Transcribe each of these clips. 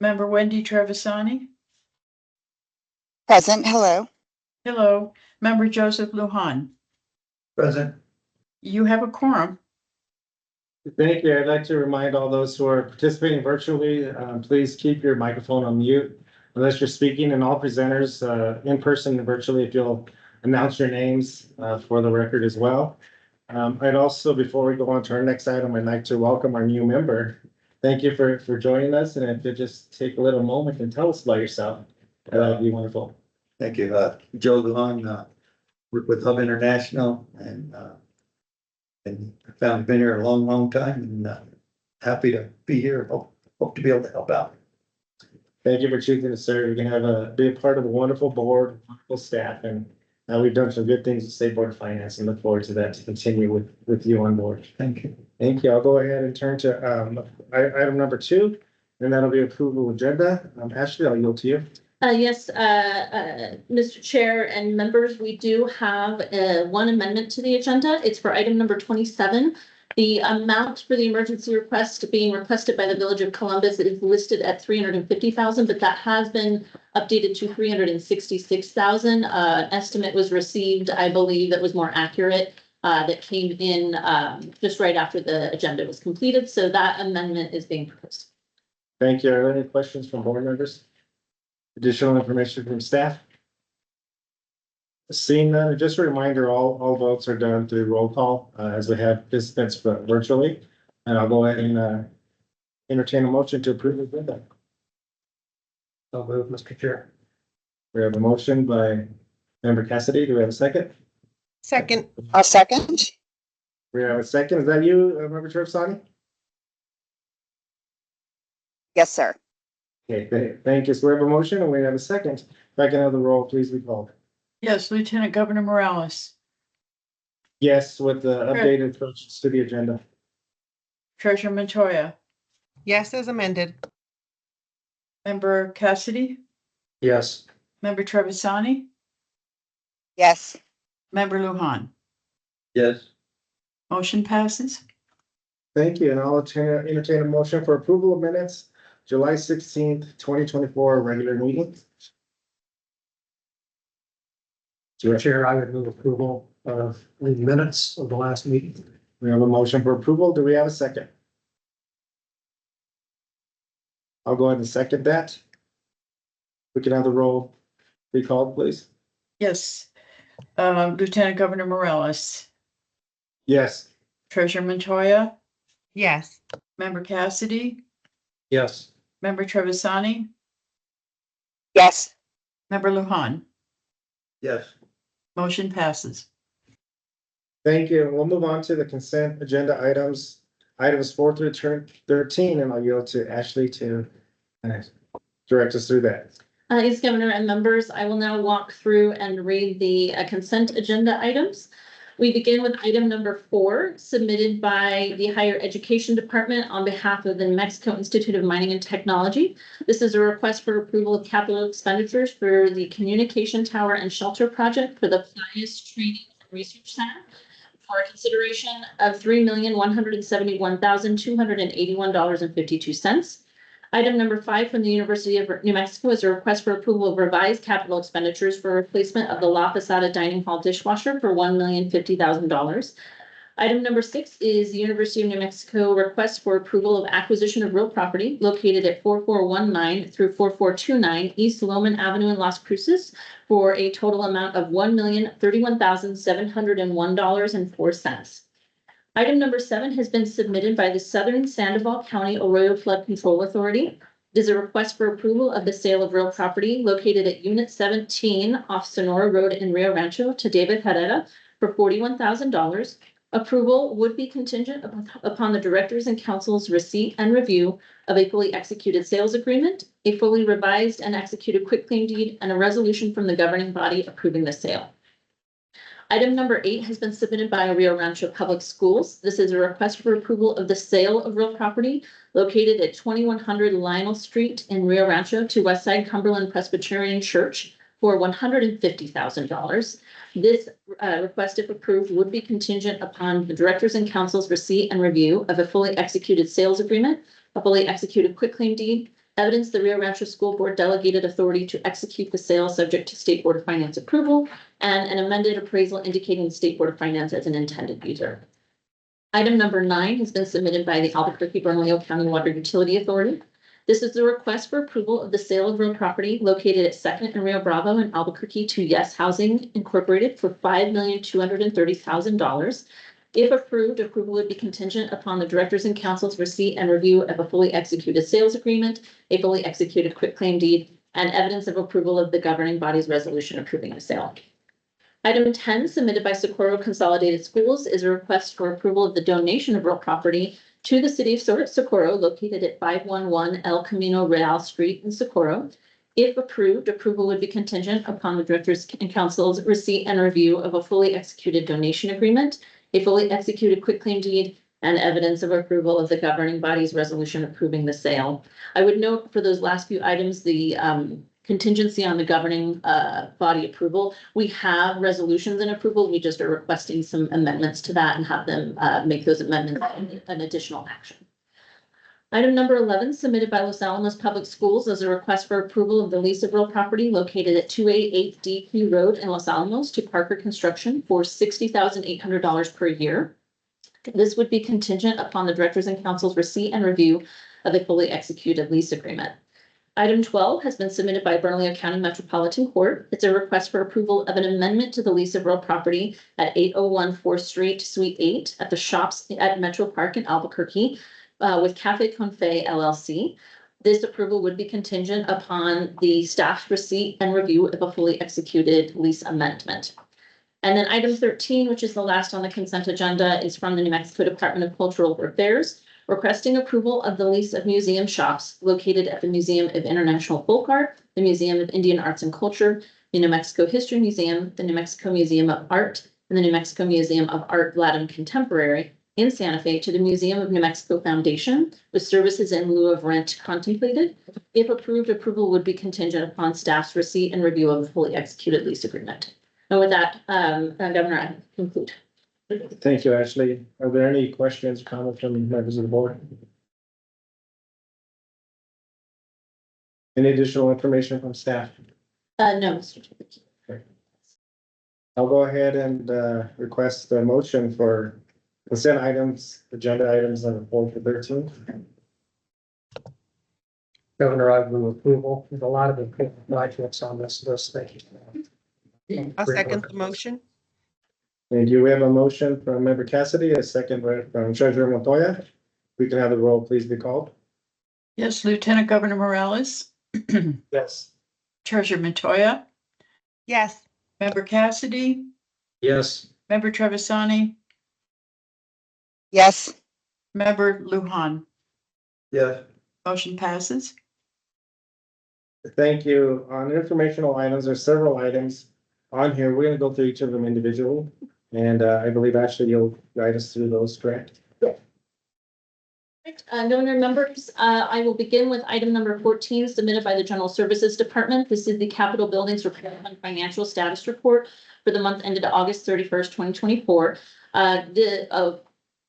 Member Wendy Trevisani. Present, hello. Hello. Member Joseph Lujan. Present. You have a quorum. Thank you. I'd like to remind all those who are participating virtually, please keep your microphone on mute unless you're speaking, and all presenters in person and virtually, if you'll announce your names for the record as well. I'd also, before we go on to our next item, I'd like to welcome our new member. Thank you for joining us, and if you just take a little moment and tell us about yourself, that'd be wonderful. Thank you. Joe Lujan, work with Hub International and been here a long time and happy to be here. Hope to be able to help out. Thank you for choosing to serve. You can be a part of a wonderful board, wonderful staff, and we've done some good things with State Board of Finance and look forward to that to continue with you on board. Thank you. Thank you. I'll go ahead and turn to item number 2, and that'll be approval agenda. Ashley, I'll yield to you. Yes, Mr. Chair and members, we do have one amendment to the agenda. It's for item number 27. The amount for the emergency request being requested by the Village of Columbus is listed at $350,000, but that has been updated to $366,000. Estimate was received, I believe, that was more accurate. That came in just right after the agenda was completed. So that amendment is being proposed. Thank you. Are there any questions from board members? Additional information from staff? Seeing none, just a reminder, all votes are done through roll call as we have participants virtually. And I'll go ahead and entertain a motion to approve the agenda. I'll move, Mr. Chair. We have a motion by Member Cassidy. Do we have a second? Second. I'll second. We have a second. Is that you, Member Trevisani? Yes, sir. Okay, thank you. So we have a motion and we have a second. If I can have the roll, please be called. Yes, Lieutenant Governor Morales. Yes, with the updated approaches to the agenda. Treasurer Montoya. Yes, as amended. Member Cassidy. Yes. Member Trevisani. Yes. Member Lujan. Yes. Motion passes. Thank you, and I'll entertain a motion for approval of minutes, July 16th, 2024, regular meeting. Chair, I would move approval of the minutes of the last meeting. We have a motion for approval. Do we have a second? I'll go ahead and second that. We can have the roll be called, please. Yes. Lieutenant Governor Morales. Yes. Treasurer Montoya. Yes. Member Cassidy. Yes. Member Trevisani. Yes. Member Lujan. Yes. Motion passes. Thank you. We'll move on to the consent agenda items 4 through 13, and I'll yield to Ashley to direct us through that. Yes, Governor and members, I will now walk through and read the consent agenda items. We begin with item number 4, submitted by the Higher Education Department on behalf of the New Mexico Institute of Mining and Technology. This is a request for approval of capital expenditures for the Communication Tower and Shelter Project for the Pius Training and Research Center for a consideration of $3,171,281.52. Item number 5 from the University of New Mexico is a request for approval of revised capital expenditures for replacement of the La Posada Dining Hall dishwasher for $1,050,000. Item number 6 is the University of New Mexico request for approval of acquisition of real property located at 4419 through 4429 East Loman Avenue in Las Cruces for a total amount of $1,031,701.04. Item number 7 has been submitted by the Southern Sandoval County Arroyo Flood Control Authority. It is a request for approval of the sale of real property located at Unit 17 off Sonora Road in Rio Rancho to David Herrera for $41,000. Approval would be contingent upon the directors and council's receipt and review of a fully executed sales agreement, a fully revised and executed quitclaim deed, and a resolution from the governing body approving the sale. Item number 8 has been submitted by Rio Rancho Public Schools. This is a request for approval of the sale of real property located at 2100 Lionel Street in Rio Rancho to Westside Cumberland Presbyterian Church for $150,000. This request, if approved, would be contingent upon the directors and council's receipt and review of a fully executed sales agreement, a fully executed quitclaim deed, Evidence the Rio Rancho School Board delegated authority to execute the sale subject to State Board of Finance approval, and an amended appraisal indicating the State Board of Finance as an intended user. Item number 9 has been submitted by the Albuquerque-Bernalillo County Water Utility Authority. This is the request for approval of the sale of real property located at 2nd and Rio Bravo in Albuquerque to Yes Housing Incorporated for $5,230,000. If approved, approval would be contingent upon the directors and council's receipt and review of a fully executed sales agreement, a fully executed quitclaim deed, and evidence of approval of the governing body's resolution approving the sale. Item 10, submitted by Socorro Consolidated Schools, is a request for approval of the donation of real property to the city of Socorro, located at 511 El Camino Real Street in Socorro. If approved, approval would be contingent upon the directors and council's receipt and review of a fully executed donation agreement, a fully executed quitclaim deed, and evidence of approval of the governing body's resolution approving the sale. I would note for those last few items, the contingency on the governing body approval. We have resolutions in approval. We just are requesting some amendments to that and have them make those amendments an additional action. Item number 11, submitted by Los Alamos Public Schools, is a request for approval of the lease of real property located at 288 DQ Road in Los Alamos to Parker Construction for $60,800 per year. This would be contingent upon the directors and council's receipt and review of a fully executed lease agreement. Item 12 has been submitted by Bernalillo County Metropolitan Court. It's a request for approval of an amendment to the lease of real property at 801 4th Street, Suite 8 at the shops at Metro Park in Albuquerque with Cafe Confe LLC. This approval would be contingent upon the staff's receipt and review of a fully executed lease amendment. And then item 13, which is the last on the consent agenda, is from the New Mexico Department of Cultural Affairs, requesting approval of the lease of museum shops located at the Museum of International Folk Art, the Museum of Indian Arts and Culture, the New Mexico History Museum, the New Mexico Museum of Art, and the New Mexico Museum of Art Latin Contemporary in Santa Fe to the Museum of New Mexico Foundation, with services in lieu of rent contemplated. If approved, approval would be contingent upon staff's receipt and review of a fully executed lease agreement. And with that, Governor, I conclude. Thank you, Ashley. Are there any questions, comments from members of the board? Any additional information from staff? No, Mr. Chairman. I'll go ahead and request a motion for consent items, agenda items number 4 to 13. Governor, I move approval. There's a lot of important projects on this list. Thank you. I'll second the motion. Thank you. We have a motion from Member Cassidy, a second from Treasurer Montoya. We can have the roll please be called. Yes, Lieutenant Governor Morales, Yes. Treasurer Montoya, Yes. Member Cassidy, Yes. Member Trevisani, Yes. Member Lujan. Yeah, Motion passes. Thank you. On informational items, there's several items on here. We're gonna go through each of them individually. And I believe Ashley, you'll guide us through those, correct? Governor members, I will begin with item number 14 submitted by the General Services Department. This is the Capitol Buildings Repair Fund Financial Status Report for the month ended August 31st, 2024.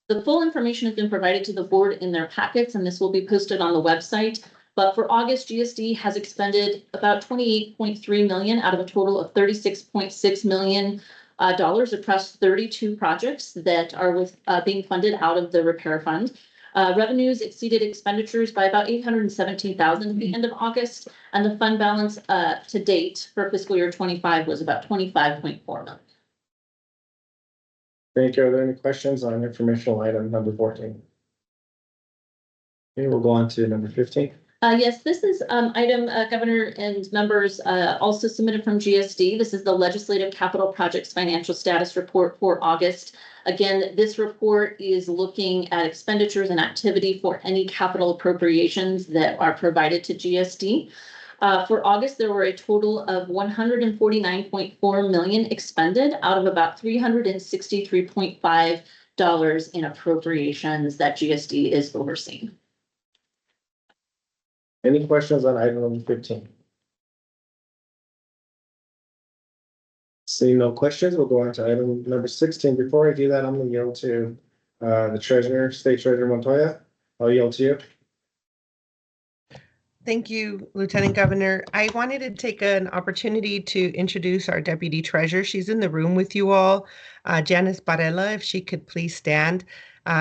The full information has been provided to the board in their packets, and this will be posted on the website. But for August, GSD has expended about $28.3 million out of a total of $36.6 million across 32 projects that are being funded out of the repair fund. Revenues exceeded expenditures by about $817,000 at the end of August, and the fund balance to date for fiscal year 25 was about $25.4 million. Thank you. Are there any questions on informational item number 14? Okay, we'll go on to number 15. Yes, this is item Governor and members also submitted from GSD. This is the Legislative Capital Projects Financial Status Report for August. Again, this report is looking at expenditures and activity for any capital appropriations that are provided to GSD. For August, there were a total of $149.4 million expended out of about $363.5 in appropriations that GSD is overseeing. Any questions on item number 15? Seeing no questions, we'll go on to item number 16. Before I do that, I'm going to yield to the treasurer, State Treasurer Montoya. I'll yield to you. Thank you, Lieutenant Governor. I wanted to take an opportunity to introduce our Deputy Treasurer. She's in the room with you all. Janice Barella, if she could please stand.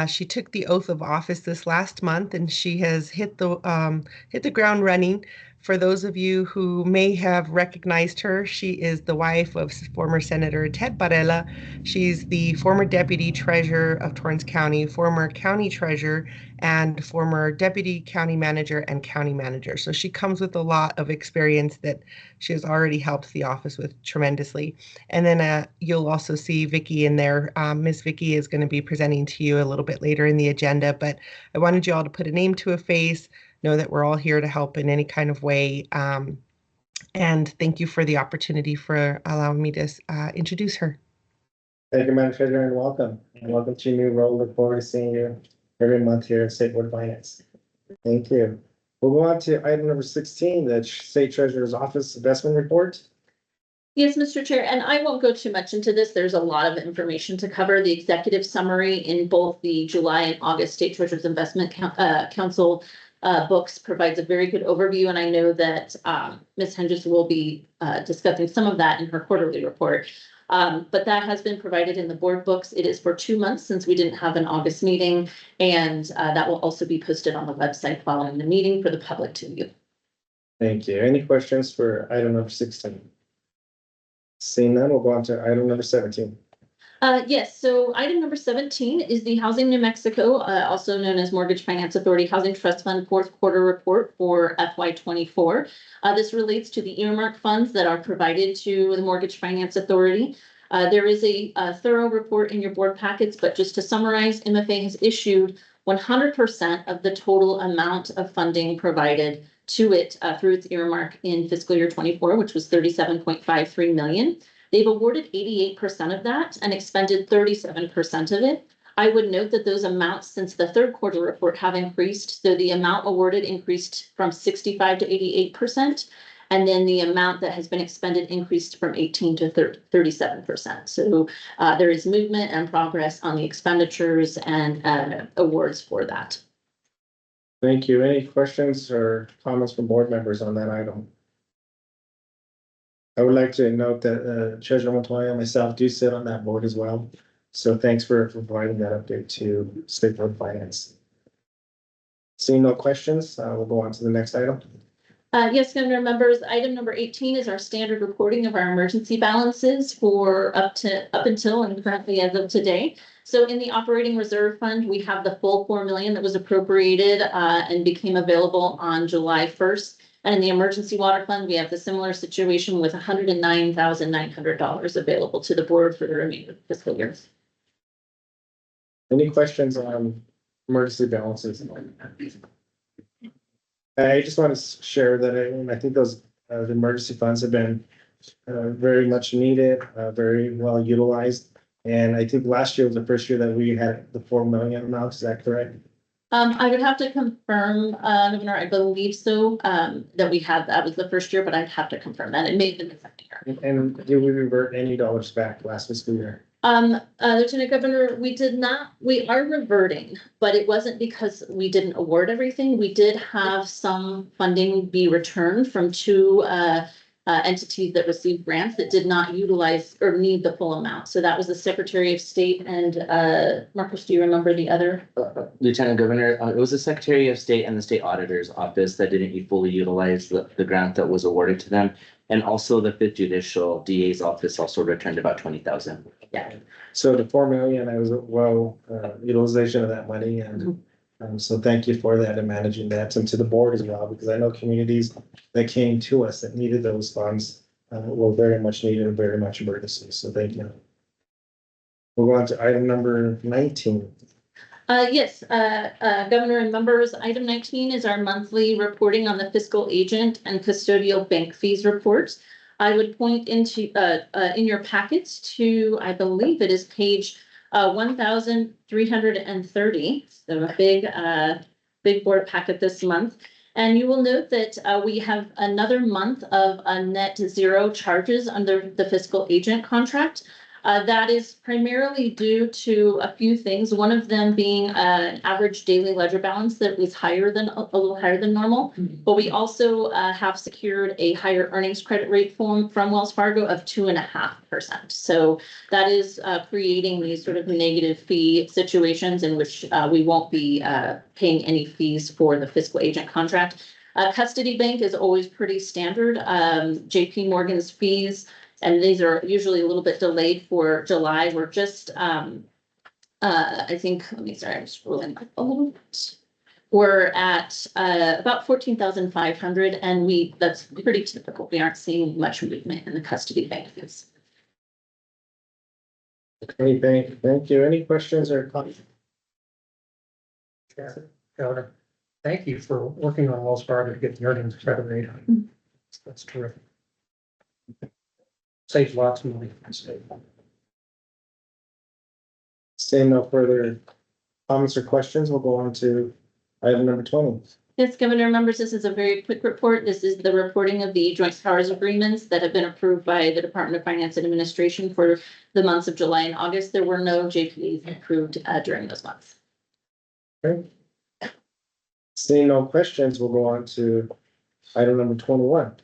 She took the oath of office this last month and she has hit the ground running. For those of you who may have recognized her, she is the wife of former Senator Ted Barella. She's the former Deputy Treasurer of Torrance County, former County Treasurer, and former Deputy County Manager and County Manager. So she comes with a lot of experience that she has already helped the office with tremendously. And then you'll also see Vicki in there. Ms. Vicki is going to be presenting to you a little bit later in the agenda, but I wanted you all to put a name to a face, know that we're all here to help in any kind of way. And thank you for the opportunity for allowing me to introduce her. Thank you, Madam Treasurer, and welcome. And welcome to your new role. Look forward to seeing you every month here at State Board of Finance. Thank you. We'll go on to item number 16, the State Treasurer's Office Investment Report. Yes, Mr. Chair, and I won't go too much into this. There's a lot of information to cover. The executive summary in both the July and August State Treasurer's Investment Council books provides a very good overview, and I know that Ms. Hendricks will be discussing some of that in her quarterly report. But that has been provided in the board books. It is for 2 months since we didn't have an August meeting, and that will also be posted on the website following the meeting for the public to view. Thank you. Any questions for item number 16? Seeing none, we'll go on to item number 17. Yes, so item number 17 is the Housing New Mexico, also known as Mortgage Finance Authority Housing Trust Fund fourth quarter report for FY24. This relates to the earmark funds that are provided to the Mortgage Finance Authority. There is a thorough report in your board packets, but just to summarize, MFA has issued 100% of the total amount of funding provided to it through its earmark in fiscal year 24, which was $37.53 million. They've awarded 88% of that and expended 37% of it. I would note that those amounts since the third quarter report have increased. So the amount awarded increased from 65 to 88%. And then the amount that has been expended increased from 18 to 37%. So there is movement and progress on the expenditures and awards for that. Thank you. Any questions or comments from board members on that item? I would like to note that Treasurer Montoya and myself do sit on that board as well. So thanks for providing that update to State Board of Finance. Seeing no questions, we'll go on to the next item. Yes, Governor, members, item number 18 is our standard reporting of our emergency balances for up until and currently as of today. So in the operating reserve fund, we have the full $4 million that was appropriated and became available on July 1st. And in the emergency water fund, we have the similar situation with $109,900 available to the board for the remainder of the fiscal year. Any questions on emergency balances? I just want to share that I think those the emergency funds have been very much needed, very well utilized. And I think last year was the first year that we had the 4 million amount. Is that correct? I would have to confirm, Governor, I believe so, that we had, that was the first year, but I'd have to confirm that. It may have been the second year. And did we revert any dollars back last fiscal year? Lieutenant Governor, we did not, we are reverting, but it wasn't because we didn't award everything. We did have some funding be returned from two entities that received grants that did not utilize or need the full amount. So that was the Secretary of State and Marcus, do you remember the other? Lieutenant Governor, it was the Secretary of State and the State Auditor's Office that didn't fully utilize the grant that was awarded to them. And also the 5th Judicial DA's office also returned about 20,000. Yeah. So the 4 million, I was well utilization of that money, and so thank you for that and managing that, and to the board as well, because I know communities that came to us that needed those funds were very much needed and very much emergency. So thank you. We'll go on to item number 19. Yes, Governor and members, item 19 is our monthly reporting on the fiscal agent and custodial bank fees reports. I would point into in your packets to, I believe it is page 1,330. So a big board packet this month. And you will note that we have another month of net zero charges under the fiscal agent contract. That is primarily due to a few things, one of them being an average daily ledger balance that was higher than, a little higher than normal. But we also have secured a higher earnings credit rate from Wells Fargo of 2.5%. So that is creating these sort of negative fee situations in which we won't be paying any fees for the fiscal agent contract. Custody bank is always pretty standard. JP Morgan's fees, and these are usually a little bit delayed for July. We're just, I think, I'm scrolling up a little bit. We're at about 14,500, and that's pretty typical. We aren't seeing much movement in the custody bank fees. Okay, thank you. Any questions or comments? Governor, thank you for working on Wells Fargo to get the earnings credit rate. That's terrific. Saves lots of money for the state. Seeing no further comments or questions, we'll go on to item number 20. Yes, Governor, members, this is a very quick report. This is the reporting of the joint powers agreements that have been approved by the Department of Finance and Administration for the months of July and August. There were no JPAs approved during those months. Okay. Seeing no questions, we'll go on to item number 21.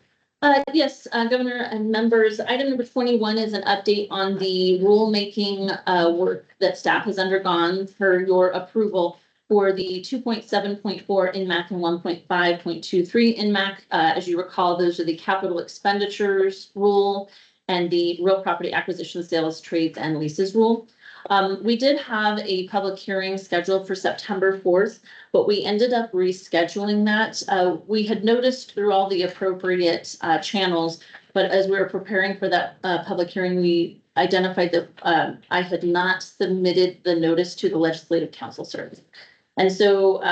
Yes, Governor and members, item number 21 is an update on the rulemaking work that staff has undergone for your approval for the 2.7.4 INMAC and 1.5.23 INMAC. As you recall, those are the capital expenditures rule and the real property acquisition, sales, trades, and leases rule. We did have a public hearing scheduled for September 4th, but we ended up rescheduling that. We had noticed through all the appropriate channels, but as we were preparing for that public hearing, we identified that I had not submitted the notice to the Legislative Council Service. And so,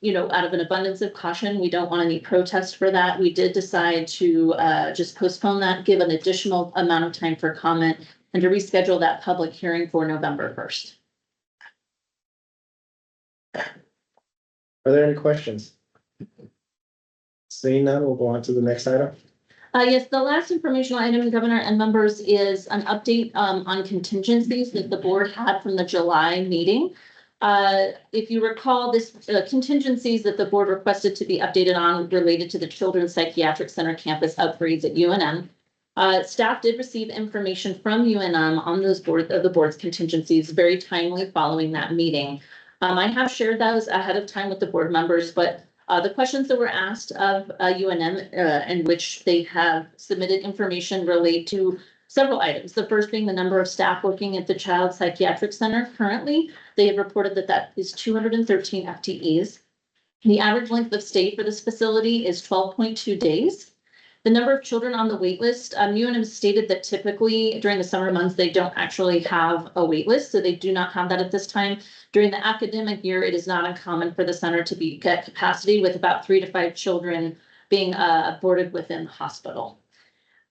you know, out of an abundance of caution, we don't want any protest for that. We did decide to just postpone that, give an additional amount of time for comment, and to reschedule that public hearing for November 1st. Are there any questions? Seeing none, we'll go on to the next item. Yes, the last informational item, Governor and members, is an update on contingencies that the board had from the July meeting. If you recall, this contingencies that the board requested to be updated on related to the Children's Psychiatric Center campus upgrades at UNM. Staff did receive information from UNM on those the board's contingencies very timely following that meeting. I have shared those ahead of time with the board members, but the questions that were asked of UNM in which they have submitted information relate to several items. The first being the number of staff working at the Child Psychiatric Center currently. They have reported that is 213 FTEs. The average length of stay for this facility is 12.2 days. The number of children on the wait list, UNM stated that typically during the summer months, they don't actually have a wait list, so they do not have that at this time. During the academic year, it is not uncommon for the center to be at capacity with about 3 to 5 children being boarded within the hospital.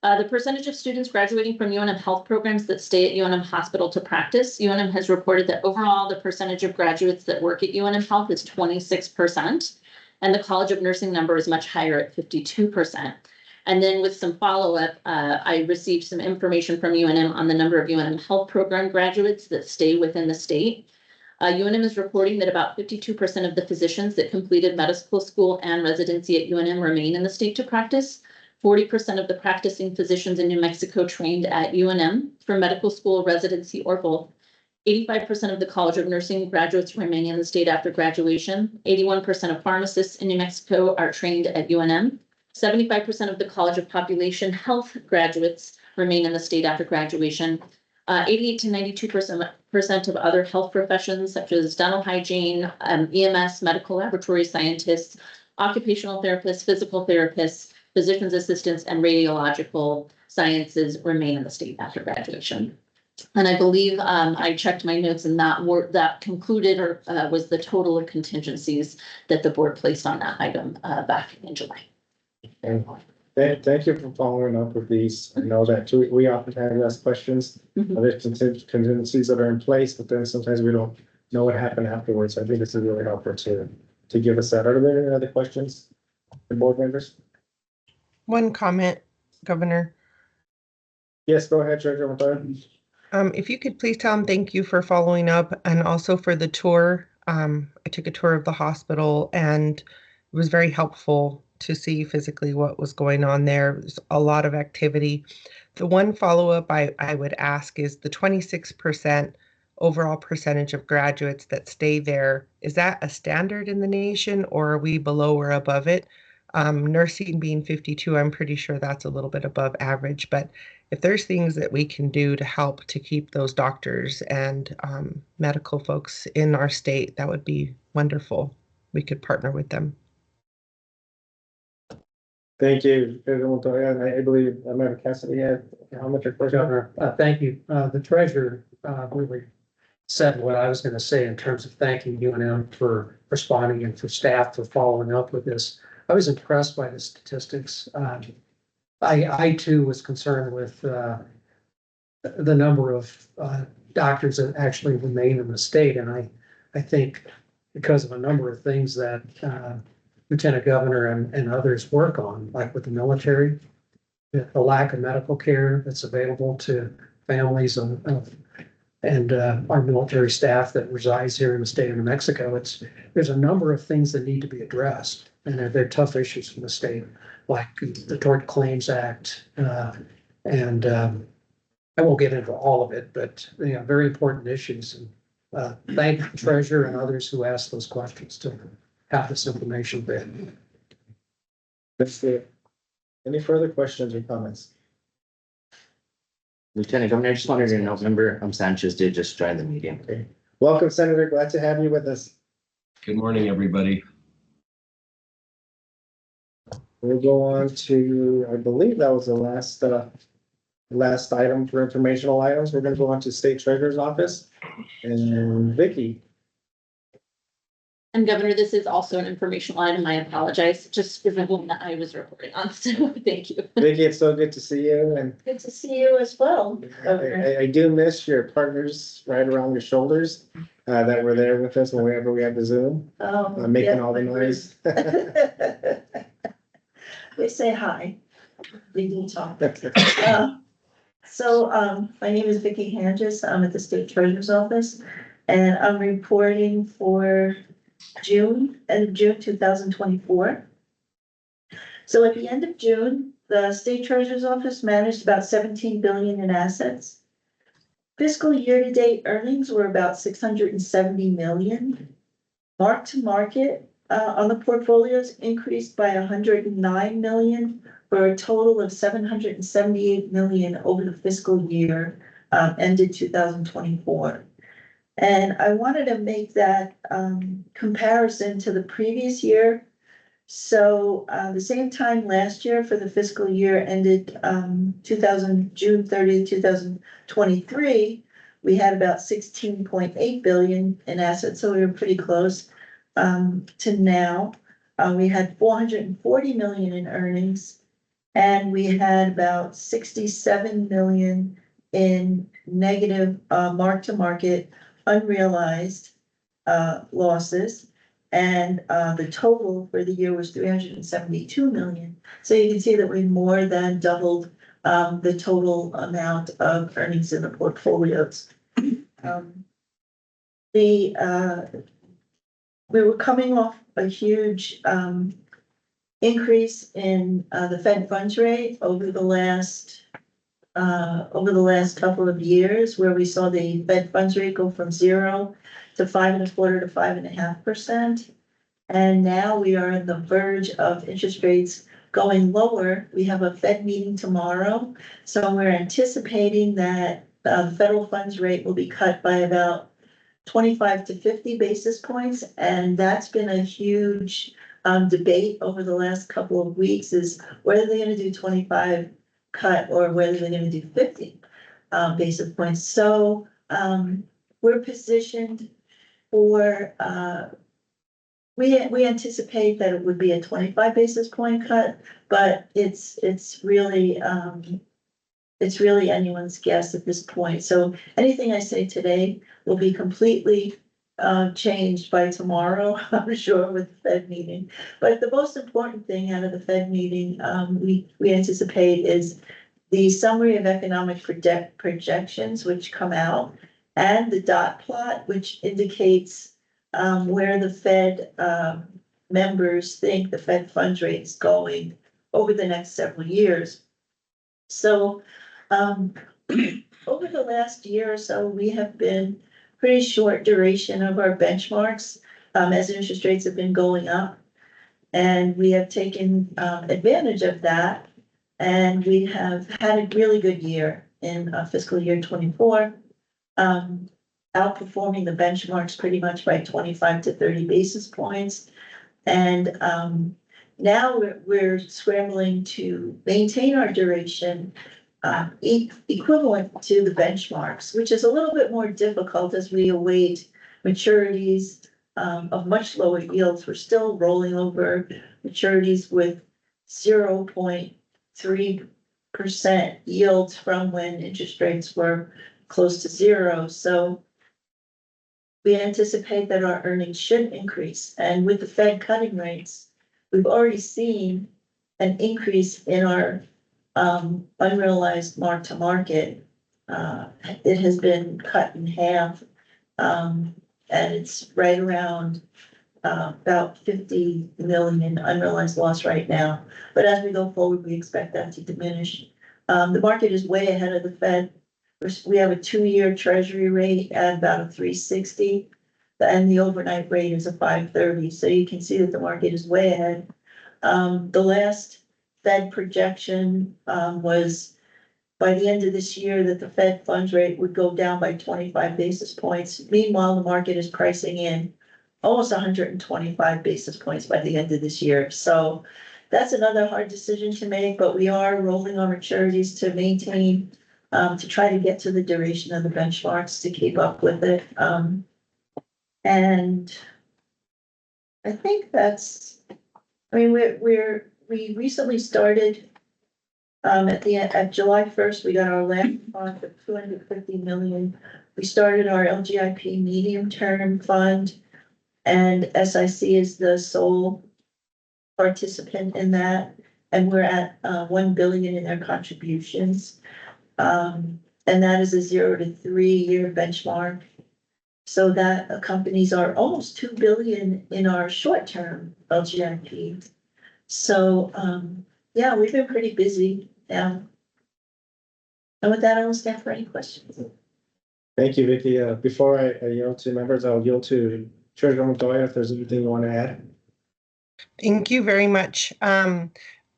The percentage of students graduating from UNM health programs that stay at UNM hospital to practice, UNM has reported that overall the percentage of graduates that work at UNM health is 26%, and the College of Nursing number is much higher at 52%. And then with some follow-up, I received some information from UNM on the number of UNM health program graduates that stay within the state. UNM is reporting that about 52% of the physicians that completed medical school and residency at UNM remain in the state to practice. 40% of the practicing physicians in New Mexico trained at UNM for medical school, residency, or both. 85% of the College of Nursing graduates remain in the state after graduation. 81% of pharmacists in New Mexico are trained at UNM. 75% of the College of Population Health graduates remain in the state after graduation. 88 to 92% of other health professions, such as dental hygiene, EMS, medical laboratory scientists, occupational therapists, physical therapists, physician's assistants, and radiological sciences remain in the state after graduation. And I believe I checked my notes, and that concluded or was the total of contingencies that the board placed on that item back in July. And thank you for following up with these. I know that we often have asked questions. There's contingencies that are in place, but then sometimes we don't know what happened afterwards. I think this is really helpful to give us that. Are there any other questions from board members? One comment, Governor. Yes, go ahead, Treasurer McClure. If you could please tell him thank you for following up and also for the tour. I took a tour of the hospital and it was very helpful to see physically what was going on there. There's a lot of activity. The one follow-up I would ask is the 26% overall percentage of graduates that stay there. Is that a standard in the nation or are we below or above it? Nursing being 52, I'm pretty sure that's a little bit above average, but if there's things that we can do to help to keep those doctors and medical folks in our state, that would be wonderful. We could partner with them. Thank you, and I believe Member Cassidy had a comment or question. Governor, thank you. The treasurer really said what I was going to say in terms of thanking UNM for responding and for staff for following up with this. I was impressed by the statistics. I too was concerned with the number of doctors that actually remain in the state. And I think because of a number of things that Lieutenant Governor and others work on, like with the military, the lack of medical care that's available to families and our military staff that resides here in the state of New Mexico. There's a number of things that need to be addressed, and they're tough issues for the state, like the Tort Claims Act, and I won't get into all of it, but very important issues. And thank the treasurer and others who asked those questions to have this information available. Let's see. Any further questions or comments? Lieutenant Governor, I just wanted to know, member Sanchez did just join the meeting. Okay. Welcome, Senator. Glad to have you with us. Good morning, everybody. We'll go on to, I believe that was the last item for informational items. We're gonna go on to State Treasurer's Office and Vicky. And Governor, this is also an informational item. I apologize, just for the one that I was reporting on, so thank you. Vicky, it's so good to see you, and Good to see you as well, Governor. I do miss your partners right around your shoulders that were there with us whenever we had the Zoom, making all the noise. We say hi. We do talk. My name is Vicky Hanges. I'm at the State Treasurer's Office, and I'm reporting for end of June 2024. So at the end of June, the State Treasurer's Office managed about 17 billion in assets. Fiscal year-to-date earnings were about 670 million. Mark to market on the portfolios increased by 109 million for a total of 778 million over the fiscal year ended 2024. And I wanted to make that comparison to the previous year. So the same time last year for the fiscal year ended June 30th, 2023, we had about 16.8 billion in assets. So we were pretty close to now. We had 440 million in earnings, and we had about 67 million in negative mark-to-market unrealized losses. And the total for the year was 372 million. So you can see that we more than doubled the total amount of earnings in the portfolios. We were coming off a huge increase in the Fed funds rate over the last couple of years, where we saw the Fed funds rate go from 0 to 5.25% to 5.5%. And now we are on the verge of interest rates going lower. We have a Fed meeting tomorrow. So we're anticipating that the federal funds rate will be cut by about 25 to 50 basis points. And that's been a huge debate over the last couple of weeks, is whether they're going to do 25 cut or whether they're going to do 50 basis points. So we're positioned for, we anticipate that it would be a 25 basis point cut, but it's really anyone's guess at this point. So anything I say today will be completely changed by tomorrow, I'm sure, with the Fed meeting. But the most important thing out of the Fed meeting we anticipate is the summary of economic projections, which come out, and the dot plot, which indicates where the Fed members think the Fed funds rate is going over the next several years. So over the last year or so, we have been pretty short duration of our benchmarks as interest rates have been going up. And we have taken advantage of that. And we have had a really good year in fiscal year 24, outperforming the benchmarks pretty much by 25 to 30 basis points. And now we're scrambling to maintain our duration equivalent to the benchmarks, which is a little bit more difficult as we await maturities of much lower yields. We're still rolling over maturities with 0.3% yields from when interest rates were close to zero. So we anticipate that our earnings should increase. And with the Fed cutting rates, we've already seen an increase in our unrealized mark to market. It has been cut in half, and it's right around about 50 million unrealized loss right now. But as we go forward, we expect that to diminish. The market is way ahead of the Fed. We have a 2-year treasury rate at about a 360, and the overnight rate is a 530. So you can see that the market is way ahead. The last Fed projection was by the end of this year that the Fed funds rate would go down by 25 basis points. Meanwhile, the market is pricing in almost 125 basis points by the end of this year. So that's another hard decision to make, but we are rolling our maturities to maintain, to try to get to the duration of the benchmarks to keep up with it. And I think that's, I mean, we recently started at July 1st, we got our last fund of 250 million. We started our LGIP medium term fund, and SIC is the sole participant in that. And we're at 1 billion in their contributions. And that is a 0 to 3 year benchmark. So that accompanies our almost 2 billion in our short term LGIP. So yeah, we've been pretty busy now. And with that, I will stand for any questions. Thank you, Vicky. Before I yield to members, I'll yield to Treasurer Montoya if there's anything you want to add. Thank you very much.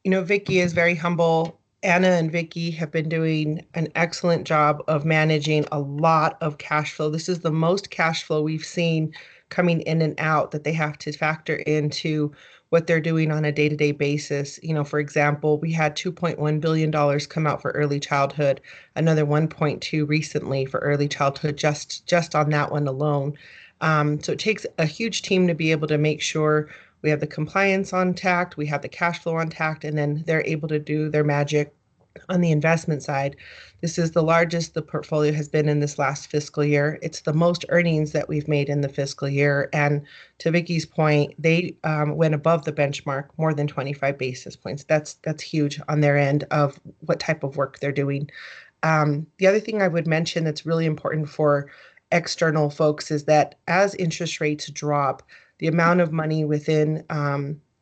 Vicky is very humble. Anna and Vicky have been doing an excellent job of managing a lot of cash flow. This is the most cash flow we've seen coming in and out that they have to factor into what they're doing on a day-to-day basis. For example, we had $2.1 billion come out for early childhood, another 1.2 recently for early childhood, just on that one alone. So it takes a huge team to be able to make sure we have the compliance on tact, we have the cash flow on tact, and then they're able to do their magic on the investment side. This is the largest the portfolio has been in this last fiscal year. It's the most earnings that we've made in the fiscal year. And to Vicky's point, they went above the benchmark more than 25 basis points. That's huge on their end of what type of work they're doing. The other thing I would mention that's really important for external folks is that as interest rates drop, the amount of money within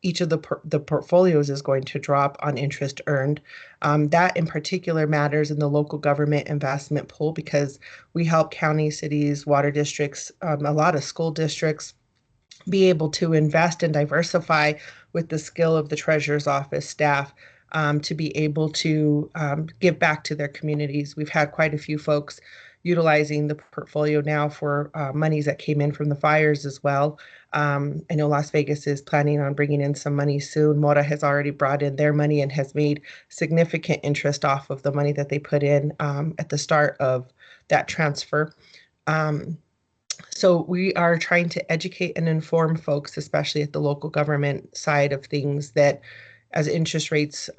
each of the portfolios is going to drop on interest earned. That in particular matters in the local government investment pool because we help counties, cities, water districts, a lot of school districts be able to invest and diversify with the skill of the treasurer's office staff to be able to give back to their communities. We've had quite a few folks utilizing the portfolio now for monies that came in from the fires as well. I know Las Vegas is planning on bringing in some money soon. Mora has already brought in their money and has made significant interest off of the money that they put in at the start of that transfer. So we are trying to educate and inform folks, especially at the local government side of things, that as interest rates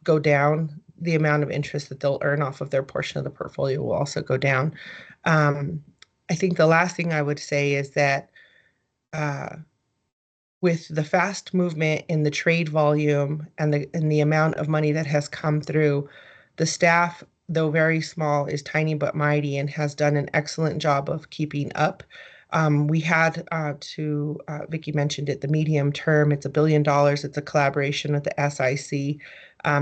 go down, the amount of interest that they'll earn off of their portion of the portfolio will also go down. I think the last thing I would say is that with the fast movement in the trade volume and the amount of money that has come through, The staff, though very small, is tiny but mighty and has done an excellent job of keeping up. We had Vicky mentioned it, the medium term, it's $1 billion. It's a collaboration with the SIC,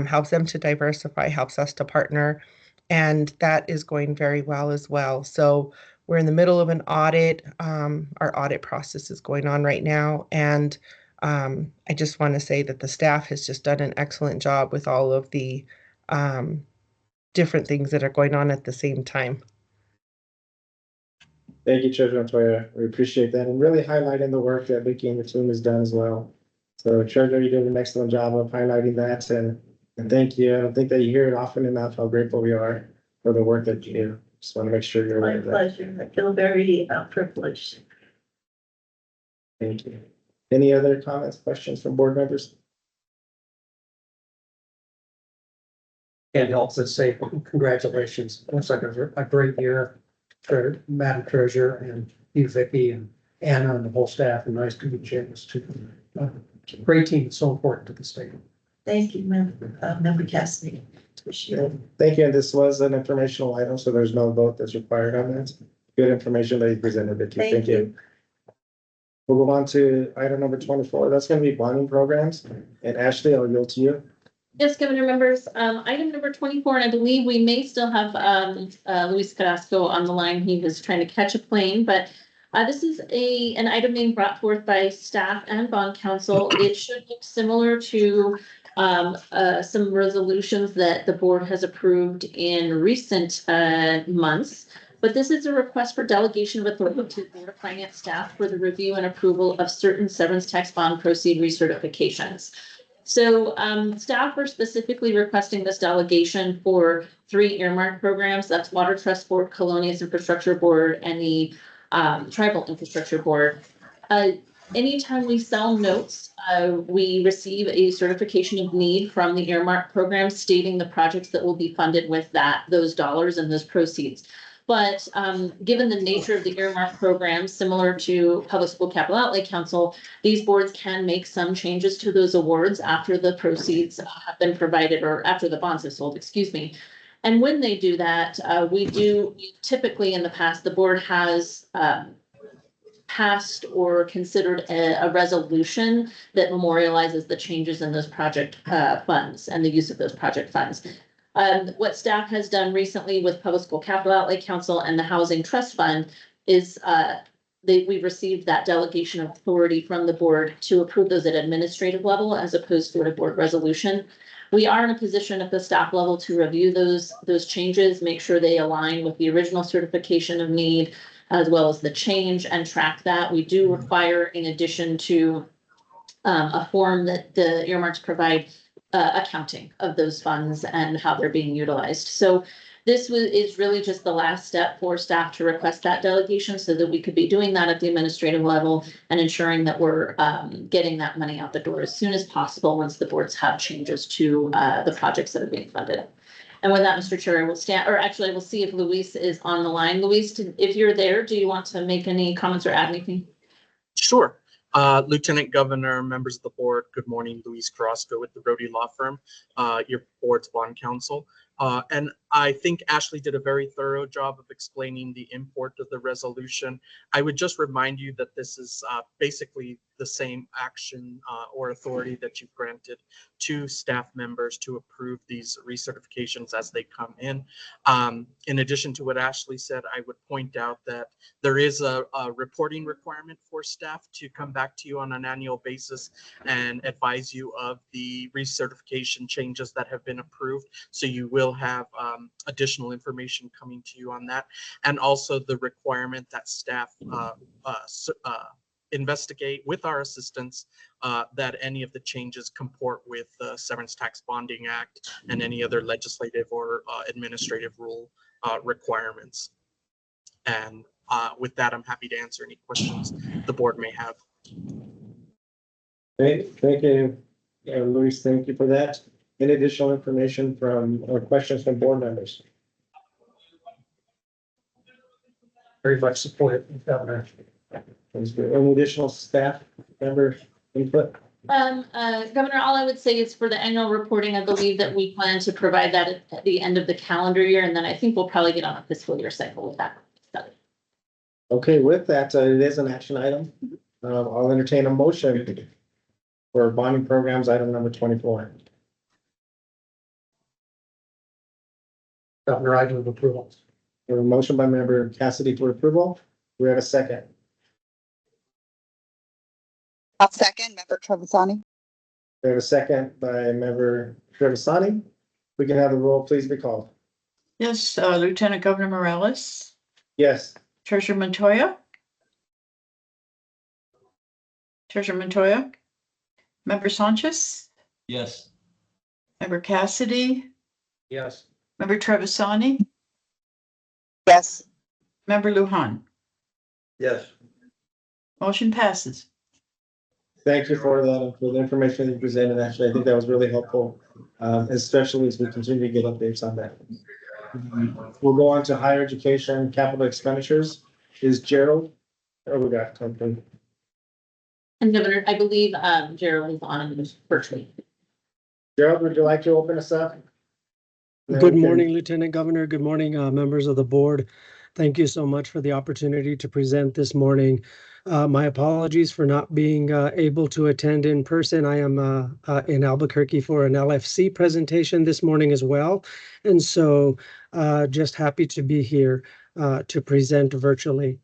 helps them to diversify, helps us to partner, and that is going very well as well. So we're in the middle of an audit. Our audit process is going on right now, and I just want to say that the staff has just done an excellent job with all of the different things that are going on at the same time. Thank you, Treasurer Montoya. We appreciate that and really highlighting the work that Vicky and the team has done as well. So Treasurer, you did an excellent job of highlighting that and thank you. I don't think that you hear it often enough how grateful we are for the work that you do. Just want to make sure you're My aware of that. pleasure. I feel very privileged. Thank you. Any other comments, questions from board members? Can't help but say congratulations. Looks like a great year for Madam Treasurer and you, Vicky, and Anna and the whole staff, and nice to meet Janice too. Great team, so important to the state. Thank you, Member Cassidy. Appreciate it. Thank you. And this was an informational item, so there's no vote that's required on that. Good information that you presented, Vicky. Thank you. We'll move on to item number 24. That's going to be bonding programs. And Ashley, I'll yield to you. Yes, Governor members, item number 24, and I believe we may still have Luis Carrasco on the line. He was trying to catch a plane, but this is an item being brought forth by staff and bond counsel. It should look similar to some resolutions that the board has approved in recent months. But this is a request for delegation of authority to the Board of Finance staff for the review and approval of certain severance tax bond proceed recertifications. So staff are specifically requesting this delegation for 3 earmark programs. That's Water Trust Board, Colonias Infrastructure Board, and the Tribal Infrastructure Board. Anytime we sell notes, we receive a certification of need from the earmark program stating the projects that will be funded with those dollars and those proceeds. But given the nature of the earmark program, similar to Public School Capital Outlay Council, these boards can make some changes to those awards after the proceeds have been provided, or after the bonds have sold, excuse me. And when they do that, we typically in the past, the board has passed or considered a resolution that memorializes the changes in those project funds and the use of those project funds. What staff has done recently with Public School Capital Outlay Council and the Housing Trust Fund is we've received that delegation of authority from the board to approve those at administrative level as opposed to a board resolution. We are in a position at the staff level to review those changes, make sure they align with the original certification of need, as well as the change, and track that. We do require, in addition to a form that the earmarks provide, accounting of those funds and how they're being utilized. So this is really just the last step for staff to request that delegation so that we could be doing that at the administrative level and ensuring that we're getting that money out the door as soon as possible once the boards have changes to the projects that are being funded. And with that, Mr. Chair, I will I will see if Luis is on the line. Luis, if you're there, do you want to make any comments or add anything? Sure. Lieutenant Governor, members of the board, good morning. Luis Carrasco with the Rody Law Firm, your board's bond counsel. And I think Ashley did a very thorough job of explaining the import of the resolution. I would just remind you that this is basically the same action or authority that you've granted to staff members to approve these recertifications as they come in. In addition to what Ashley said, I would point out that there is a reporting requirement for staff to come back to you on an annual basis and advise you of the recertification changes that have been approved. So you will have additional information coming to you on that. And also the requirement that staff investigate with our assistance that any of the changes comport with the Severance Tax Bonding Act and any other legislative or administrative rule requirements. And with that, I'm happy to answer any questions the board may have. Thank you, Luis. Thank you for that. Any additional information from or questions from board members? Very much support it, Governor. Any additional staff member input? Governor, all I would say is for the annual reporting, I believe that we plan to provide that at the end of the calendar year, and then I think we'll probably get on a fiscal year cycle with that study. Okay, with that, it is an action item. I'll entertain a motion for bonding programs, item number 24. Governor, I move approval. We have a motion by member Cassidy for approval. Do we have a second? I'll second, member Trevisani. We have a second by member Trevisani. We can have the roll please be called. Yes, Lieutenant Governor Morales, Yes. Treasurer Montoya. Treasurer Montoya. Member Sanchez, Yes. Member Cassidy, Yes. Member Trevisani, Yes. Member Lujan. Yes. Motion passes. Thank you for the information that you presented. Actually, I think that was really helpful, especially as we continue to get updates on that. We'll go on to higher education capital expenditures. Is Gerald? Oh, we got something. And Governor, I believe, Gerald is on virtually. Gerald, would you like to open us up? Good morning, Lieutenant Governor. Good morning, members of the board. Thank you so much for the opportunity to present this morning. My apologies for not being able to attend in person. I am in Albuquerque for an LFC presentation this morning as well. And so just happy to be here to present virtually.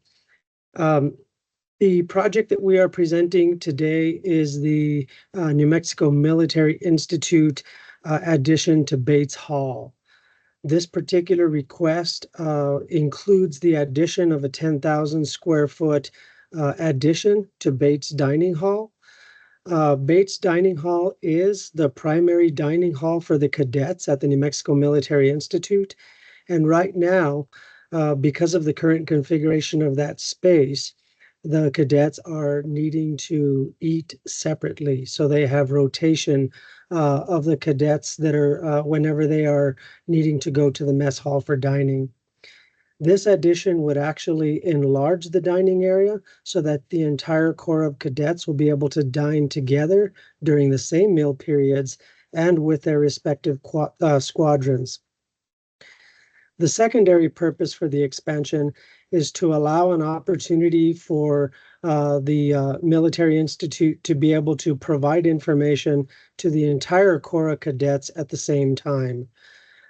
The project that we are presenting today is the New Mexico Military Institute addition to Bates Hall. This particular request includes the addition of a 10,000 square foot addition to Bates Dining Hall. Bates Dining Hall is the primary dining hall for the cadets at the New Mexico Military Institute. And right now, because of the current configuration of that space, the cadets are needing to eat separately. So they have rotation of the cadets that are whenever they are needing to go to the mess hall for dining. This addition would actually enlarge the dining area so that the entire Corps of Cadets will be able to dine together during the same meal periods and with their respective squadrons. The secondary purpose for the expansion is to allow an opportunity for the Military Institute to be able to provide information to the entire Corps of Cadets at the same time.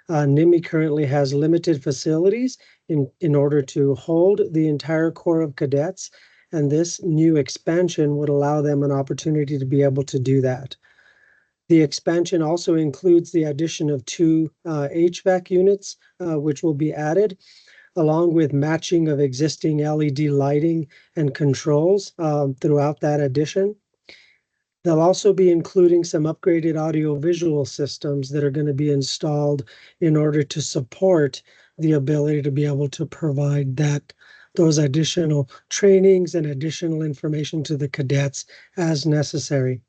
NIMI currently has limited facilities in order to hold the entire Corps of Cadets, and this new expansion would allow them an opportunity to be able to do that. The expansion also includes the addition of 2 HVAC units, which will be added, along with matching of existing LED lighting and controls throughout that addition. They'll also be including some upgraded audio-visual systems that are going to be installed in order to support the ability to be able to provide those additional trainings and additional information to the cadets as necessary.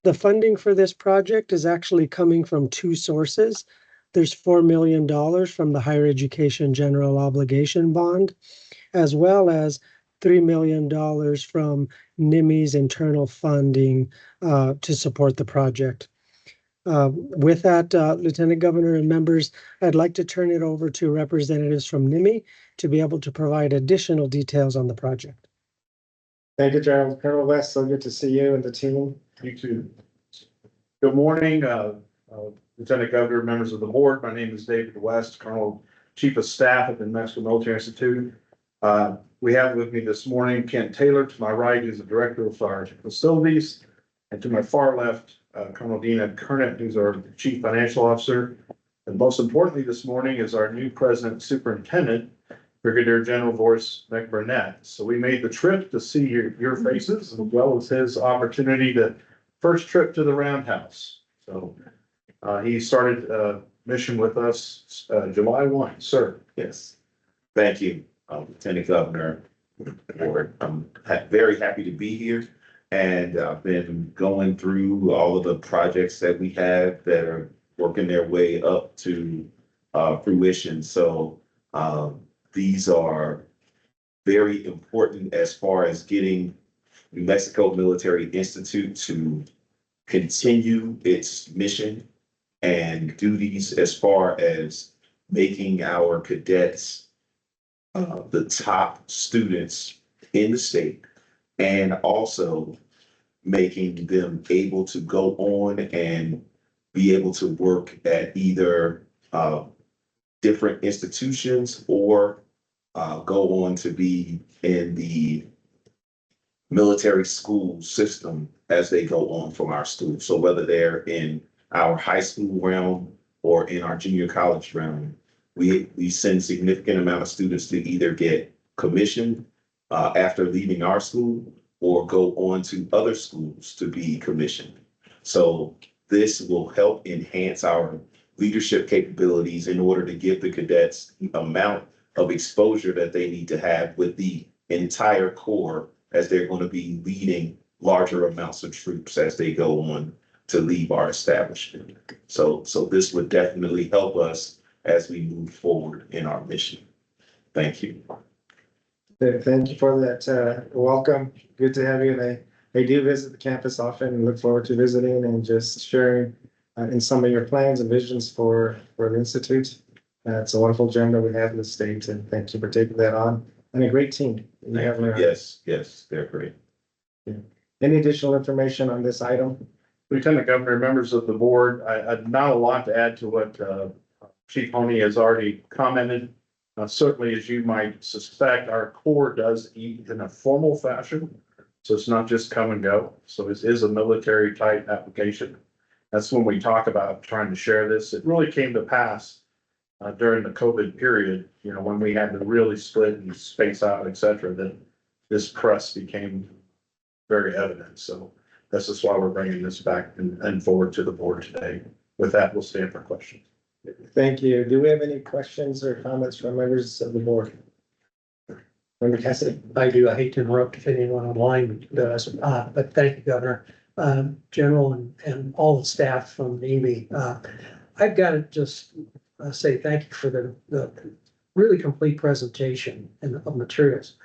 The funding for this project is actually coming from 2 sources. There's $4 million from the Higher Education General Obligation Bond, as well as $3 million from NIMI's internal funding to support the project. With that, Lieutenant Governor and members, I'd like to turn it over to representatives from NIMI to be able to provide additional details on the project. Thank you, Gerald. Colonel West, so good to see you and the team. You too. Good morning, Lieutenant Governor, members of the board. My name is David West, Colonel Chief of Staff at the New Mexico Military Institute. We have with me this morning Kent Taylor. To my right is the Director of our Facilities, and to my far left, Colonel Dina Kernet, who's our Chief Financial Officer. And most importantly, this morning is our new President Superintendent, Brigadier General Boris McBurnett. So we made the trip to see your faces, as well as his opportunity to first trip to the Roundhouse. So he started a mission with us July 1, sir. Yes, thank you, Lieutenant Governor. I'm very happy to be here, and I've been going through all of the projects that we have that are working their way up to fruition. So these are very important as far as getting New Mexico Military Institute to continue its mission and duties as far as making our cadets the top students in the state, and also making them able to go on and be able to work at either different institutions or go on to be in the military school system as they go on from our school. So whether they're in our high school realm or in our junior college realm, we send significant amount of students to either get commissioned after leaving our school or go on to other schools to be commissioned. So this will help enhance our leadership capabilities in order to give the cadets the amount of exposure that they need to have with the entire Corps as they're going to be leading larger amounts of troops as they go on to leave our establishment. So this would definitely help us as we move forward in our mission. Thank you. Thank you for that, welcome. Good to have you. They do visit the campus often and look forward to visiting and just sharing in some of your plans and visions for the Institute. It's a wonderful gem that we have in the state, and thank you for taking that on. And a great team. You have around. Yes, they're great. Any additional information on this item? Lieutenant Governor, members of the board, I not a lot to add to what Chief Honey has already commented. Certainly, as you might suspect, our Corps does eat in a formal fashion. So it's not just come and go. So it is a military type application. That's when we talk about trying to share this. It really came to pass during the COVID period, you know, when we had to really split and space out, et cetera, that this press became very evident. So this is why we're bringing this back and forward to the board today. With that, we'll stand for questions. Thank you. Do we have any questions or comments from members of the board? Member Cassidy? I do. I hate to interrupt if anyone online does, but thank you, Governor, General, and all the staff from NEMI. I've got to just say thank you for the really complete presentation of materials.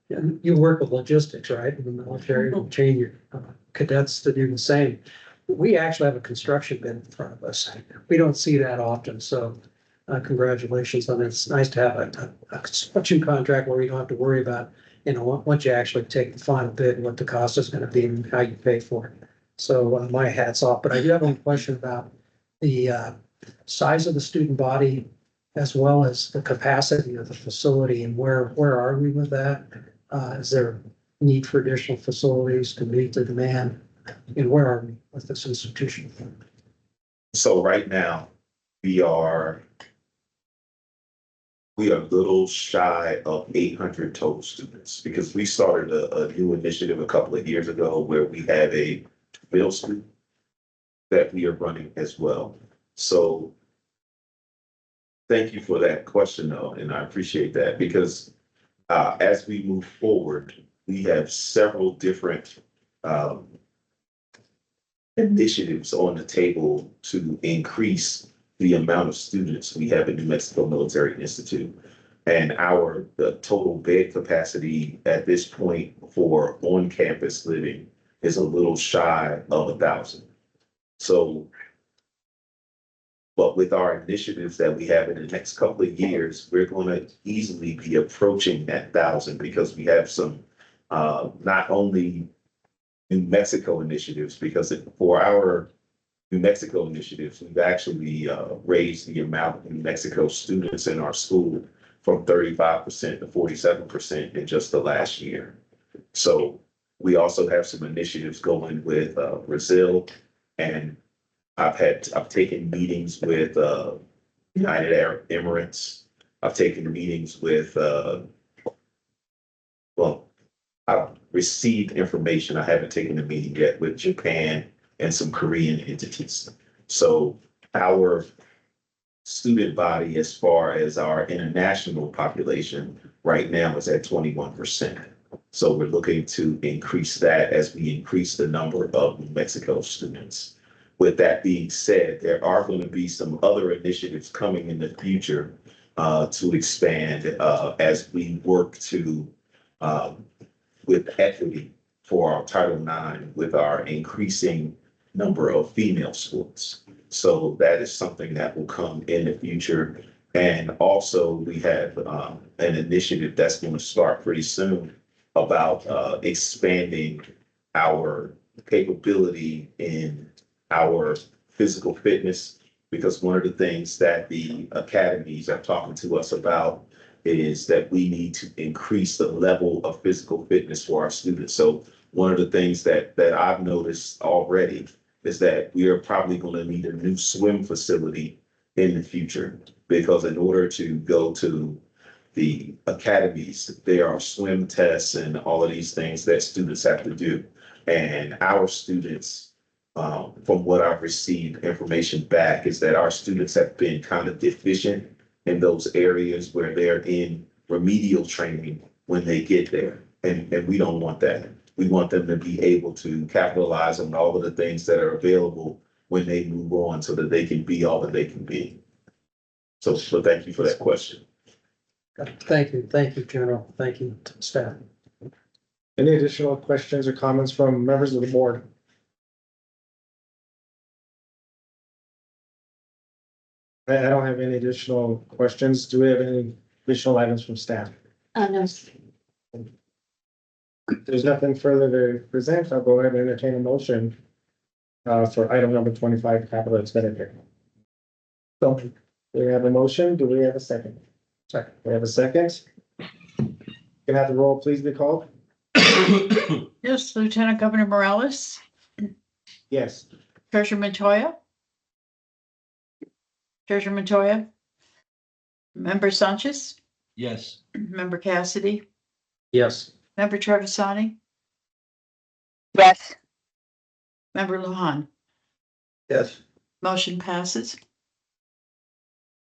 And you work with logistics, right? In the military, you train your cadets to do the same. We actually have a construction bid in front of us. We don't see that often, so congratulations on it. It's nice to have a construction contract where you don't have to worry about, you know, once you actually take the final bid, what the cost is going to be and how you pay for it. So my hat's off. But I do have one question about the size of the student body as well as the capacity of the facility, and where are we with that? Is there need for additional facilities to meet the demand? And where are we with this institution? So right now, we are a little shy of 800 total students because we started a new initiative a couple of years ago where we have a middle school that we are running as well. So thank you for that question though, and I appreciate that because as we move forward, we have several different initiatives on the table to increase the amount of students we have at New Mexico Military Institute. And the total bed capacity at this point for on-campus living is a little shy of 1,000. So, but with our initiatives that we have in the next couple of years, we're going to easily be approaching that 1,000 because we have some not only New Mexico initiatives, because for our New Mexico initiatives, we've actually raised the amount of New Mexico students in our school from 35% to 47% in just the last year. So we also have some initiatives going with Brazil, and I've taken meetings with United Arab Emirates. I've taken meetings with I've received information. I haven't taken a meeting yet with Japan and some Korean entities. So our student body, as far as our international population right now, is at 21%. So we're looking to increase that as we increase the number of New Mexico students. With that being said, there are going to be some other initiatives coming in the future to expand as we work to with equity for our Title IX with our increasing number of female sports. So that is something that will come in the future. And also we have an initiative that's going to start pretty soon about expanding our capability in our physical fitness. Because one of the things that the academies are talking to us about is that we need to increase the level of physical fitness for our students. So one of the things that I've noticed already is that we are probably going to need a new swim facility in the future, because in order to go to the academies, there are swim tests and all of these things that students have to do. And our students, from what I've received information back, is that our students have been kind of deficient in those areas where they're in remedial training when they get there. And we don't want that. We want them to be able to capitalize on all of the things that are available when they move on, so that they can be all that they can be. So thank you for that question. Thank you, General. Thank you to the staff. Any additional questions or comments from members of the board? I don't have any additional questions. Do we have any additional items from staff? No. If there's nothing further to present, I'll go ahead and entertain a motion for item number 25, capital expenditure. So, we have a motion. Do we have a second? Second. We have a second. Can I have the roll please be called? Yes, Lieutenant Governor Morales, Yes. Treasurer Montoya. Treasurer Montoya. Member Sanchez, Yes. Member Cassidy, Yes. Member Trevisani, Yes. Member Luhan. Yes. Motion passes.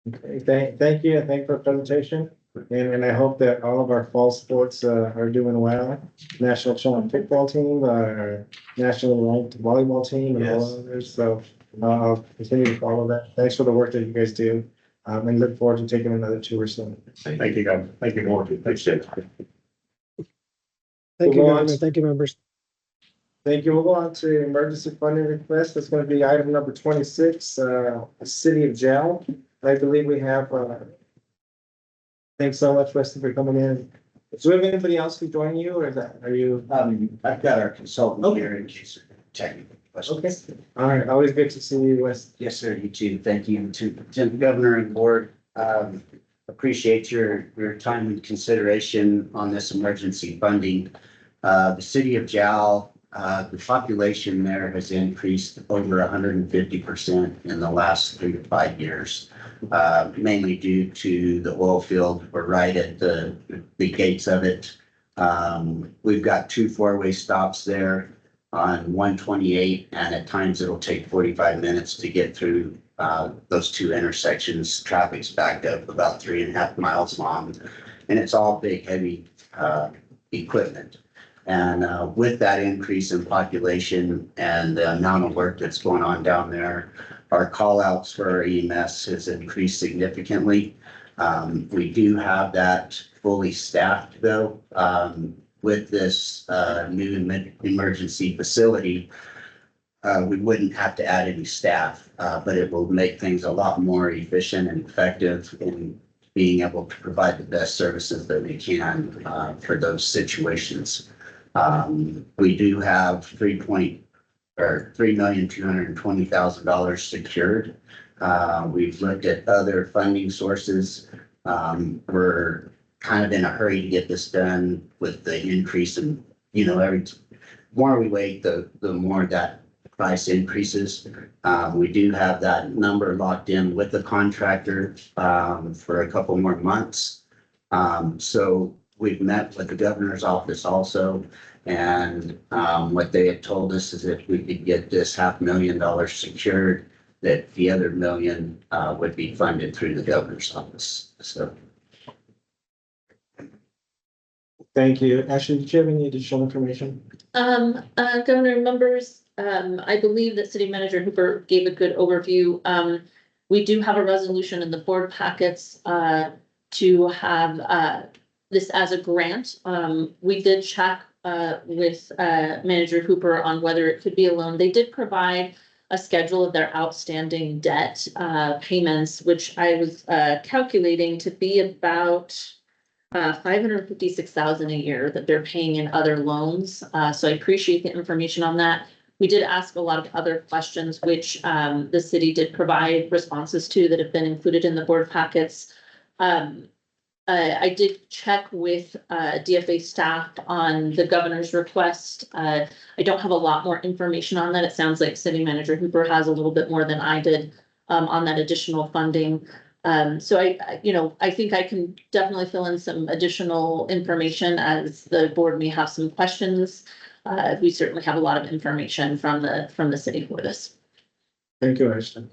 Okay, thank you, and thank you for the presentation. And I hope that all of our fall sports are doing well. National Children's football team, our national ranked volleyball team, and all others. So I'll continue to follow that. Thanks for the work that you guys do, and look forward to taking another tour soon. Thank you, guys. Thank you, more. Appreciate it. Thank you, We'll go on Governor. Thank you, members. Thank you. We'll go on to emergency funding request. That's going to be item number 26, City of Jal. I believe we have, thanks so much, Weston, for coming in. Do we have anybody else who's joining you, or are you? I've got our consultant here in case of technical questions. Okay. All right. Always good to see you, Wes. Yes, sir. You too. Thank you to the governor and board. Appreciate your time and consideration on this emergency funding. The city of Jal, the population there has increased over 150% in the last 3 to 5 years. Mainly due to the oil field. We're right at the gates of it. We've got 2 4-way stops there on 128, and at times it'll take 45 minutes to get through those 2 intersections. Traffic's backed up about 3.5 miles long, and it's all big, heavy equipment. And with that increase in population and the amount of work that's going on down there, our call outs for our EMS has increased significantly. We do have that fully staffed though. With this new emergency facility, we wouldn't have to add any staff, but it will make things a lot more efficient and effective in being able to provide the best services that we can for those situations. We do have $3,220,000 secured. We've looked at other funding sources. We're kind of in a hurry to get this done with the increase in, every more we wait, the more that price increases. We do have that number locked in with the contractor for a couple more months. So we've met with the governor's office also, and what they had told us is if we could get this $500,000 secured, that the other $1 million would be funded through the governor's office. So. Thank you. Ashley, did you have any additional information? Governor, members, I believe that City Manager Hooper gave a good overview. We do have a resolution in the board packets to have this as a grant. We did check with Manager Hooper on whether it could be a loan. They did provide a schedule of their outstanding debt payments, which I was calculating to be about $556,000 a year that they're paying in other loans. So I appreciate the information on that. We did ask a lot of other questions, which the city did provide responses to that have been included in the board packets. I did check with DFA staff on the governor's request. I don't have a lot more information on that. It sounds like City Manager Hooper has a little bit more than I did on that additional funding. So I think I can definitely fill in some additional information as the board may have some questions. We certainly have a lot of information from the city for this. Thank you, Ashton.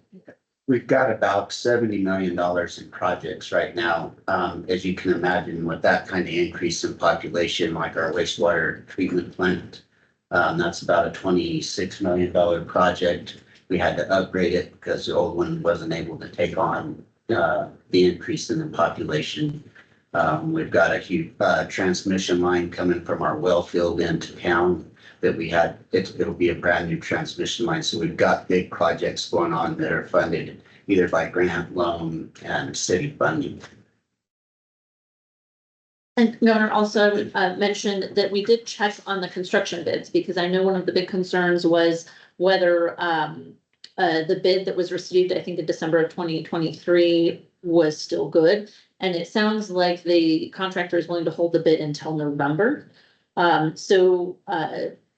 We've got about $70 million in projects right now. As you can imagine, with that kind of increase in population, like our wastewater treatment plant, that's about a $26 million project. We had to upgrade it because the old one wasn't able to take on the increase in the population. We've got a huge transmission line coming from our well field into town that we had. It'll be a brand new transmission line. So we've got big projects going on that are funded either by grant, loan, and city funding. And Governor also mentioned that we did check on the construction bids, because I know one of the big concerns was whether the bid that was received, I think in December of 2023, was still good. And it sounds like the contractor is willing to hold the bid until November. So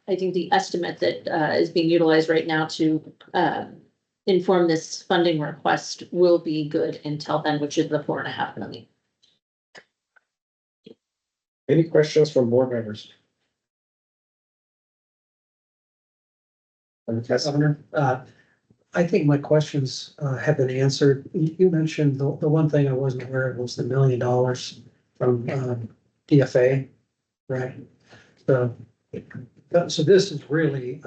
I think the estimate that is being utilized right now to inform this funding request will be good until then, which is the $4.5 million. Any questions from board members? Governor, I think my questions have been answered. You mentioned the one thing I wasn't aware of was the $1 million from DFA, right? So this is really,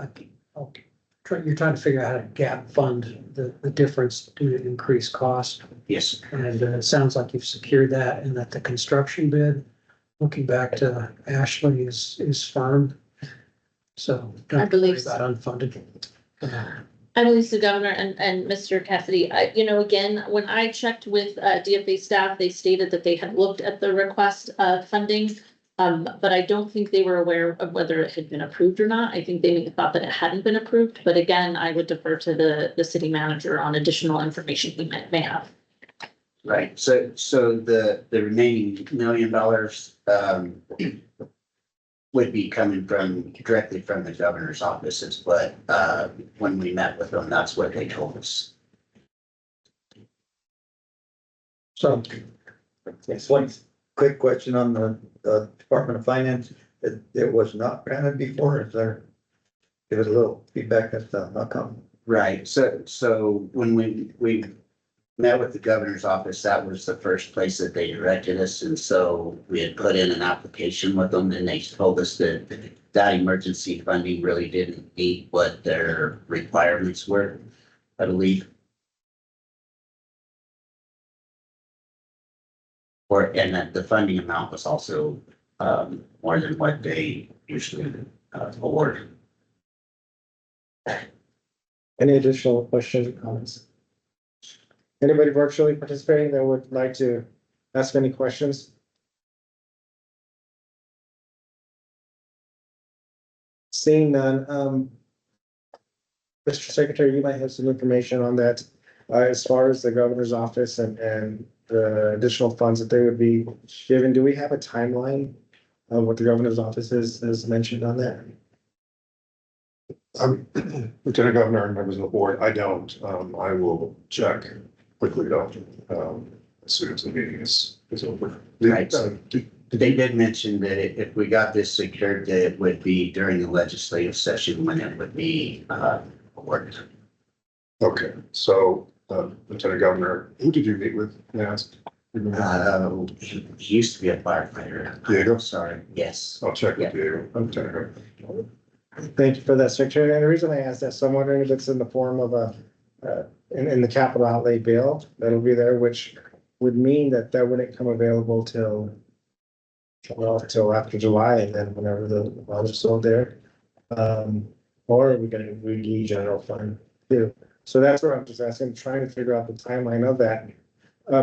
you're trying to figure out how to gap fund the difference due to increased cost. Yes. And it sounds like you've secured that and that the construction bid, looking back to Ashley, is firm. So I believe so. About unfunded. I believe so, Governor, and Mr. Cassidy. Again, when I checked with DFA staff, they stated that they had looked at the request of funding, but I don't think they were aware of whether it had been approved or not. I think they may have thought that it hadn't been approved, but again, I would defer to the city manager on additional information he may have. Right. So the remaining $1 million would be coming directly from the governor's offices, but when we met with them, that's what they told us. So, Yes, one quick question on the Department of Finance. It was not granted before. Is there? Give us a little feedback as to how come. Right. So when we met with the governor's office, that was the first place that they directed us. And so we had put in an application with them, and they told us that that emergency funding really didn't meet what their requirements were, I believe. And that the funding amount was also more than what they usually award. Any additional questions or comments? Anybody virtually participating that would like to ask any questions? Seeing none, Mr. Secretary, you might have some information on that as far as the governor's office and the additional funds that they would be given. Do we have a timeline of what the governor's office has mentioned on that? Lieutenant Governor and members of the board, I don't. I will check quickly though, as soon as the meeting is over. Right. They did mention that if we got this secured, that it would be during the legislative session when it would be awarded. Okay, so Lieutenant Governor, who did you meet with? Yes. He used to be a firefighter. Diego? Sorry. Yes. I'll check with Diego. Lieutenant Governor. Thank you for that, Secretary. And the reason I asked that, so I'm wondering if it's in the form of in the capital outlay bill that'll be there, which would mean that wouldn't come available till well, till after July and then whenever the bonds are sold there. Or we can re general fund too. So that's where I'm just asking, trying to figure out the timeline of that.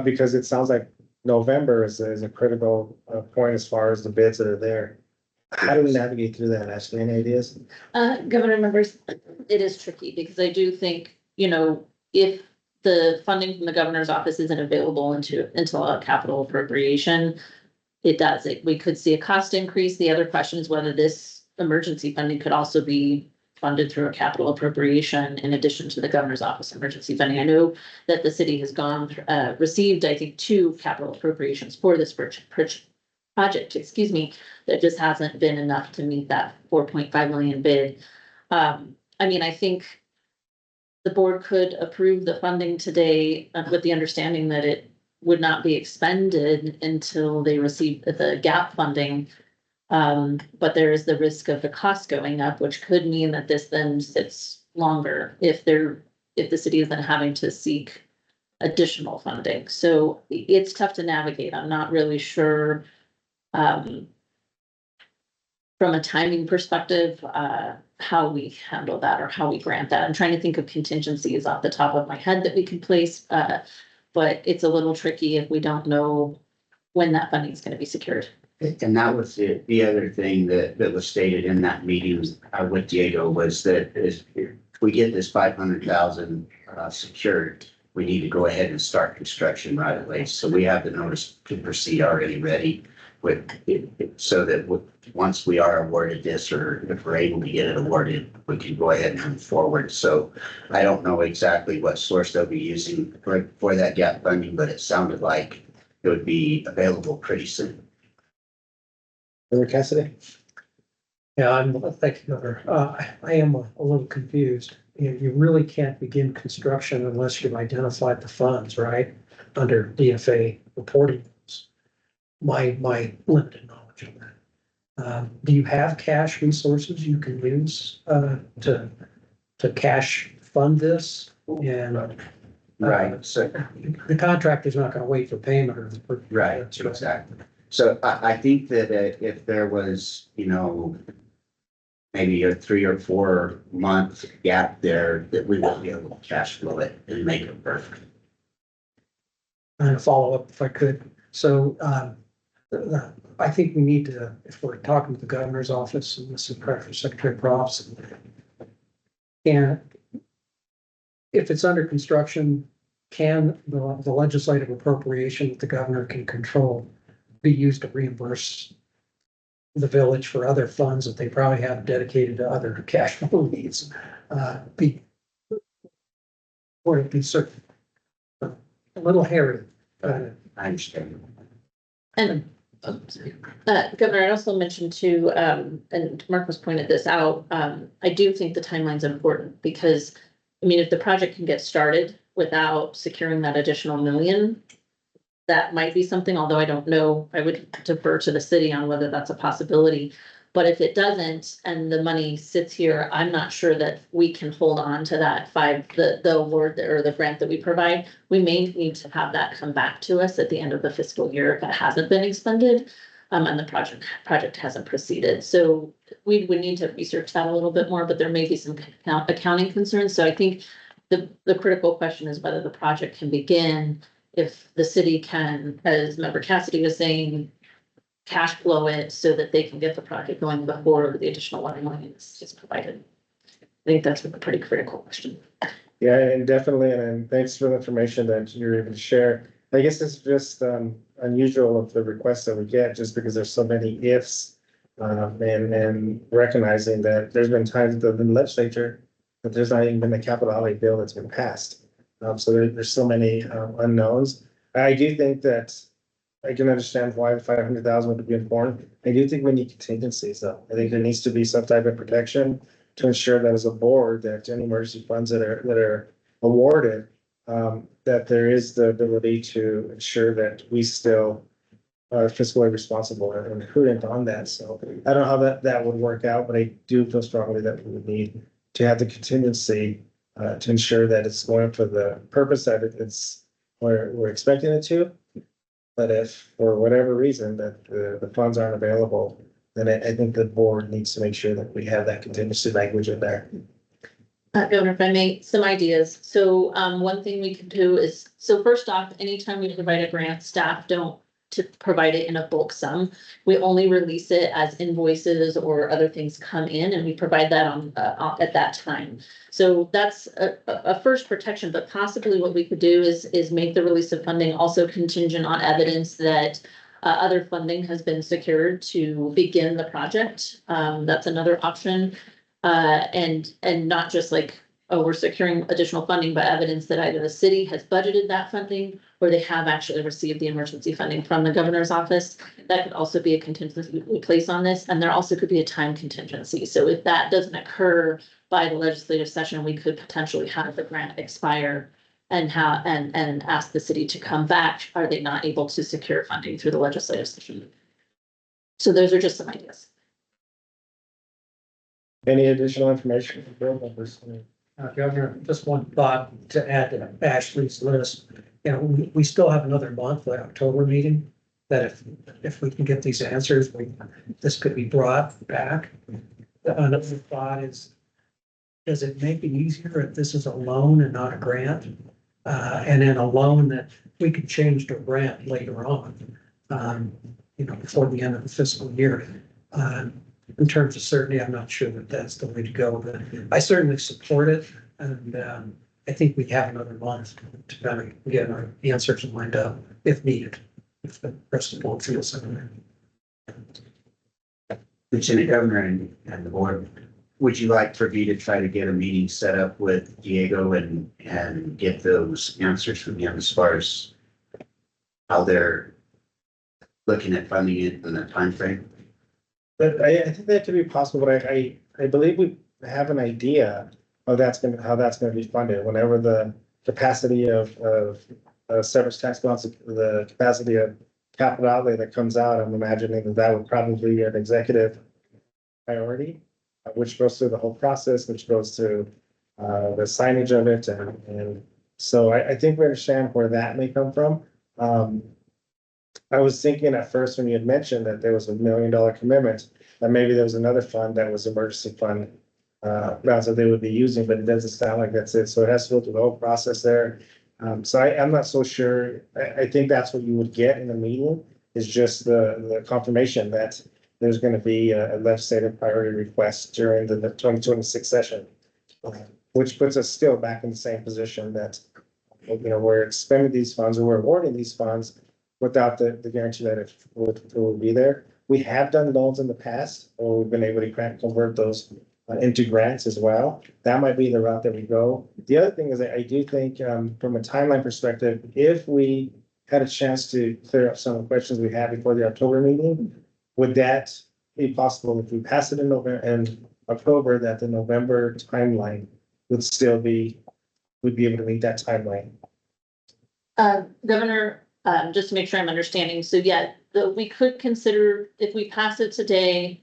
Because it sounds like November is a critical point as far as the bids that are there. How do we navigate through that? Ashley, any ideas? Governor members, it is tricky because I do think, if the funding from the governor's office isn't available until a capital appropriation, we could see a cost increase. The other question is whether this emergency funding could also be funded through a capital appropriation in addition to the governor's office emergency funding. I know that the city has received, I think, 2 capital appropriations for this project, excuse me, that just hasn't been enough to meet that 4.5 million bid. I think the board could approve the funding today with the understanding that it would not be expended until they receive the gap funding. But there is the risk of the cost going up, which could mean that this then sits longer if the city is then having to seek additional funding. So it's tough to navigate. I'm not really sure from a timing perspective, how we handle that or how we grant that. I'm trying to think of contingencies off the top of my head that we could place, but it's a little tricky if we don't know when that funding is going to be secured. And that was the other thing that was stated in that meeting with Diego was that if we get this 500,000 secured, we need to go ahead and start construction right away. So we have the notice to proceed already ready with it, so that once we are awarded this, or if we're able to get it awarded, we can go ahead and move forward. So I don't know exactly what source they'll be using for that gap funding, but it sounded like it would be available pretty soon. Member Cassidy? Yeah, thank you, Governor. I am a little confused. You really can't begin construction unless you've identified the funds, right? Under DFA reporting. My limited knowledge of that. Do you have cash resources you can use to cash fund this? And Right. So the contractor's not going to wait for payment or. Right, exactly. So I think that if there was, maybe a 3 or 4 month gap there, that we would be able to cash flow it and make it work. And follow up if I could. So I think we need to, if we're talking to the governor's office and this is for Secretary Props. And if it's under construction, can the legislative appropriation that the governor can control be used to reimburse the village for other funds that they probably have dedicated to other cash flow needs? Or it be certain, a little hairy. I understand. And Governor, I also mentioned too, and Marcos pointed this out, I do think the timeline's important because, if the project can get started without securing that additional million, that might be something, although I don't know, I would defer to the city on whether that's a possibility. But if it doesn't, and the money sits here, I'm not sure that we can hold on to that the award or the grant that we provide. We may need to have that come back to us at the end of the fiscal year if it hasn't been expended, and the project hasn't proceeded. So we would need to research that a little bit more, but there may be some accounting concerns. So I think the critical question is whether the project can begin if the city can, as Member Cassidy was saying, cash flow it so that they can get the project going before the additional 1 million is provided. I think that's a pretty critical question. Yeah, and definitely, and thanks for the information that you're able to share. I guess it's just unusual of the requests that we get, just because there's so many ifs, and recognizing that there's been times that the legislature that there's not even been a capital outlay bill that's been passed. So there's so many unknowns. I do think that I can understand why the 500,000 would be important. I do think we need contingencies though. I think there needs to be some type of protection to ensure that as a board, that any emergency funds that are awarded, that there is the ability to ensure that we still are fiscally responsible and prudent on that. So I don't know how that would work out, but I do feel strongly that we would need to have the contingency to ensure that it's going for the purpose that we're expecting it to. But if for whatever reason that the funds aren't available, then I think the board needs to make sure that we have that contingency language in there. Governor, if I may, some ideas. So, one thing we could do is, so first off, anytime we provide a grant, staff don't to provide it in a bulk sum. We only release it as invoices or other things come in, and we provide that on, at that time. So that's a first protection, but possibly what we could do is make the release of funding also contingent on evidence that other funding has been secured to begin the project. That's another option. And not just like, oh, we're securing additional funding, but evidence that either the city has budgeted that funding or they have actually received the emergency funding from the governor's office. That could also be a contingency we place on this. And there also could be a time contingency. So if that doesn't occur by the legislative session, we could potentially have the grant expire and ask the city to come back. Are they not able to secure funding through the legislative session? So those are just some ideas. Any additional information? from board members? Governor, just one thought to add to Ashley's list. You know, we still have another month, the October meeting, that if we can get these answers, this could be brought back. Another thought is, does it make it easier if this is a loan and not a grant? And then a loan that we could change to a grant later on, you know, before the end of the fiscal year. In terms of certainty, I'm not sure that that's the way to go, but I certainly support it. And I think we have another month to kind of get our answers lined up if needed, if the rest of the board feels so. Lieutenant Governor and the board, would you like for me to try to get a meeting set up with Diego and get those answers from him as far as how they're looking at funding it in the timeframe? But I think that could be possible, but I believe we have an idea of how that's gonna be funded. Whenever the capacity of service tax bonds, the capacity of capital outlay that comes out, I'm imagining that would probably be an executive priority, which goes through the whole process, which goes to the signage of it, and so I think we understand where that may come from. I was thinking at first when you had mentioned that there was $1 million commitment, that maybe there was another fund that was emergency fund that they would be using, but it doesn't sound like that's it. So it has to go through the whole process there. So I'm not so sure. I think that's what you would get in the meeting is just the confirmation that there's going to be a legislative priority request during the 2026 session, which puts us still back in the same position that, you know, we're expending these funds or we're awarding these funds without the guarantee that it will be there. We have done loans in the past, or we've been able to convert those into grants as well. That might be the route that we go. The other thing is that I do think from a timeline perspective, if we had a chance to clear up some of the questions we had before the October meeting, would that be possible if we pass it in November and October, that the November timeline would still be, we'd be able to meet that timeline? Governor, just to make sure I'm understanding, so yeah, we could consider, if we pass it today,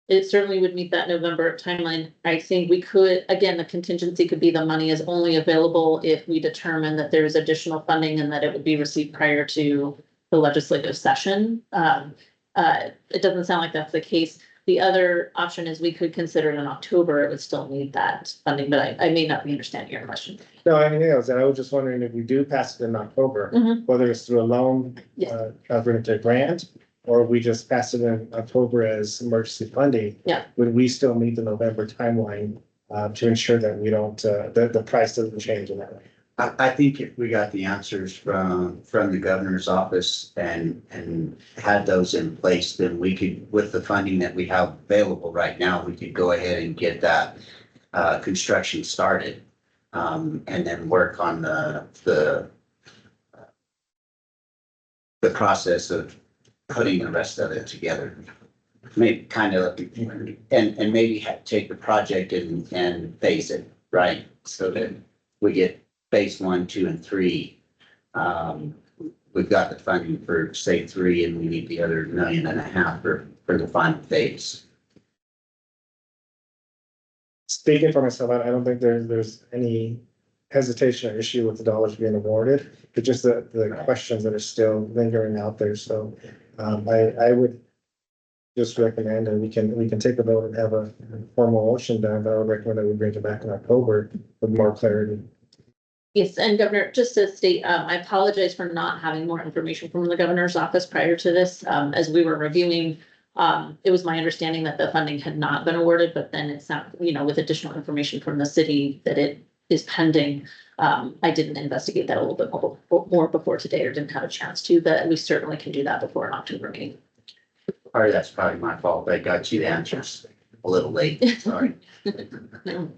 it certainly would meet that November timeline. I think we could, again, the contingency could be the money is only available if we determine that there's additional funding and that it would be received prior to the legislative session. It doesn't sound like that's the case. The other option is we could consider it in October, it would still need that funding, but I may not be understanding your question. No, I mean, I was just wondering if we do pass it in October, whether it's through a loan, converted to a grant, or we just pass it in October as emergency funding. Yeah. Would we still meet the November timeline to ensure that we don't, the price doesn't change in that way? I think if we got the answers from the governor's office and had those in place, then we could, with the funding that we have available right now, we could go ahead and get that construction started. And then work on the process of putting the rest of it together. Maybe kind of, and maybe take the project and phase it, right? So that we get phase 1, 2, and 3. We've got the funding for say 3, and we need the other $1.5 million for the final phase. Speaking for myself, I don't think there's any hesitation or issue with the dollars being awarded, but just the questions that are still lingering out there. So I would just recommend, and we can take a vote and have a formal motion done, but I would recommend that we bring it back in October with more clarity. Yes, and Governor, just to state, I apologize for not having more information from the governor's office prior to this. As we were reviewing, it was my understanding that the funding had not been awarded, but then it's not, with additional information from the city that it is pending. I didn't investigate that a little bit more before today, or didn't have a chance to, but we certainly can do that before an October meeting. Or that's probably my fault. I got you the answers a little late. Sorry. No.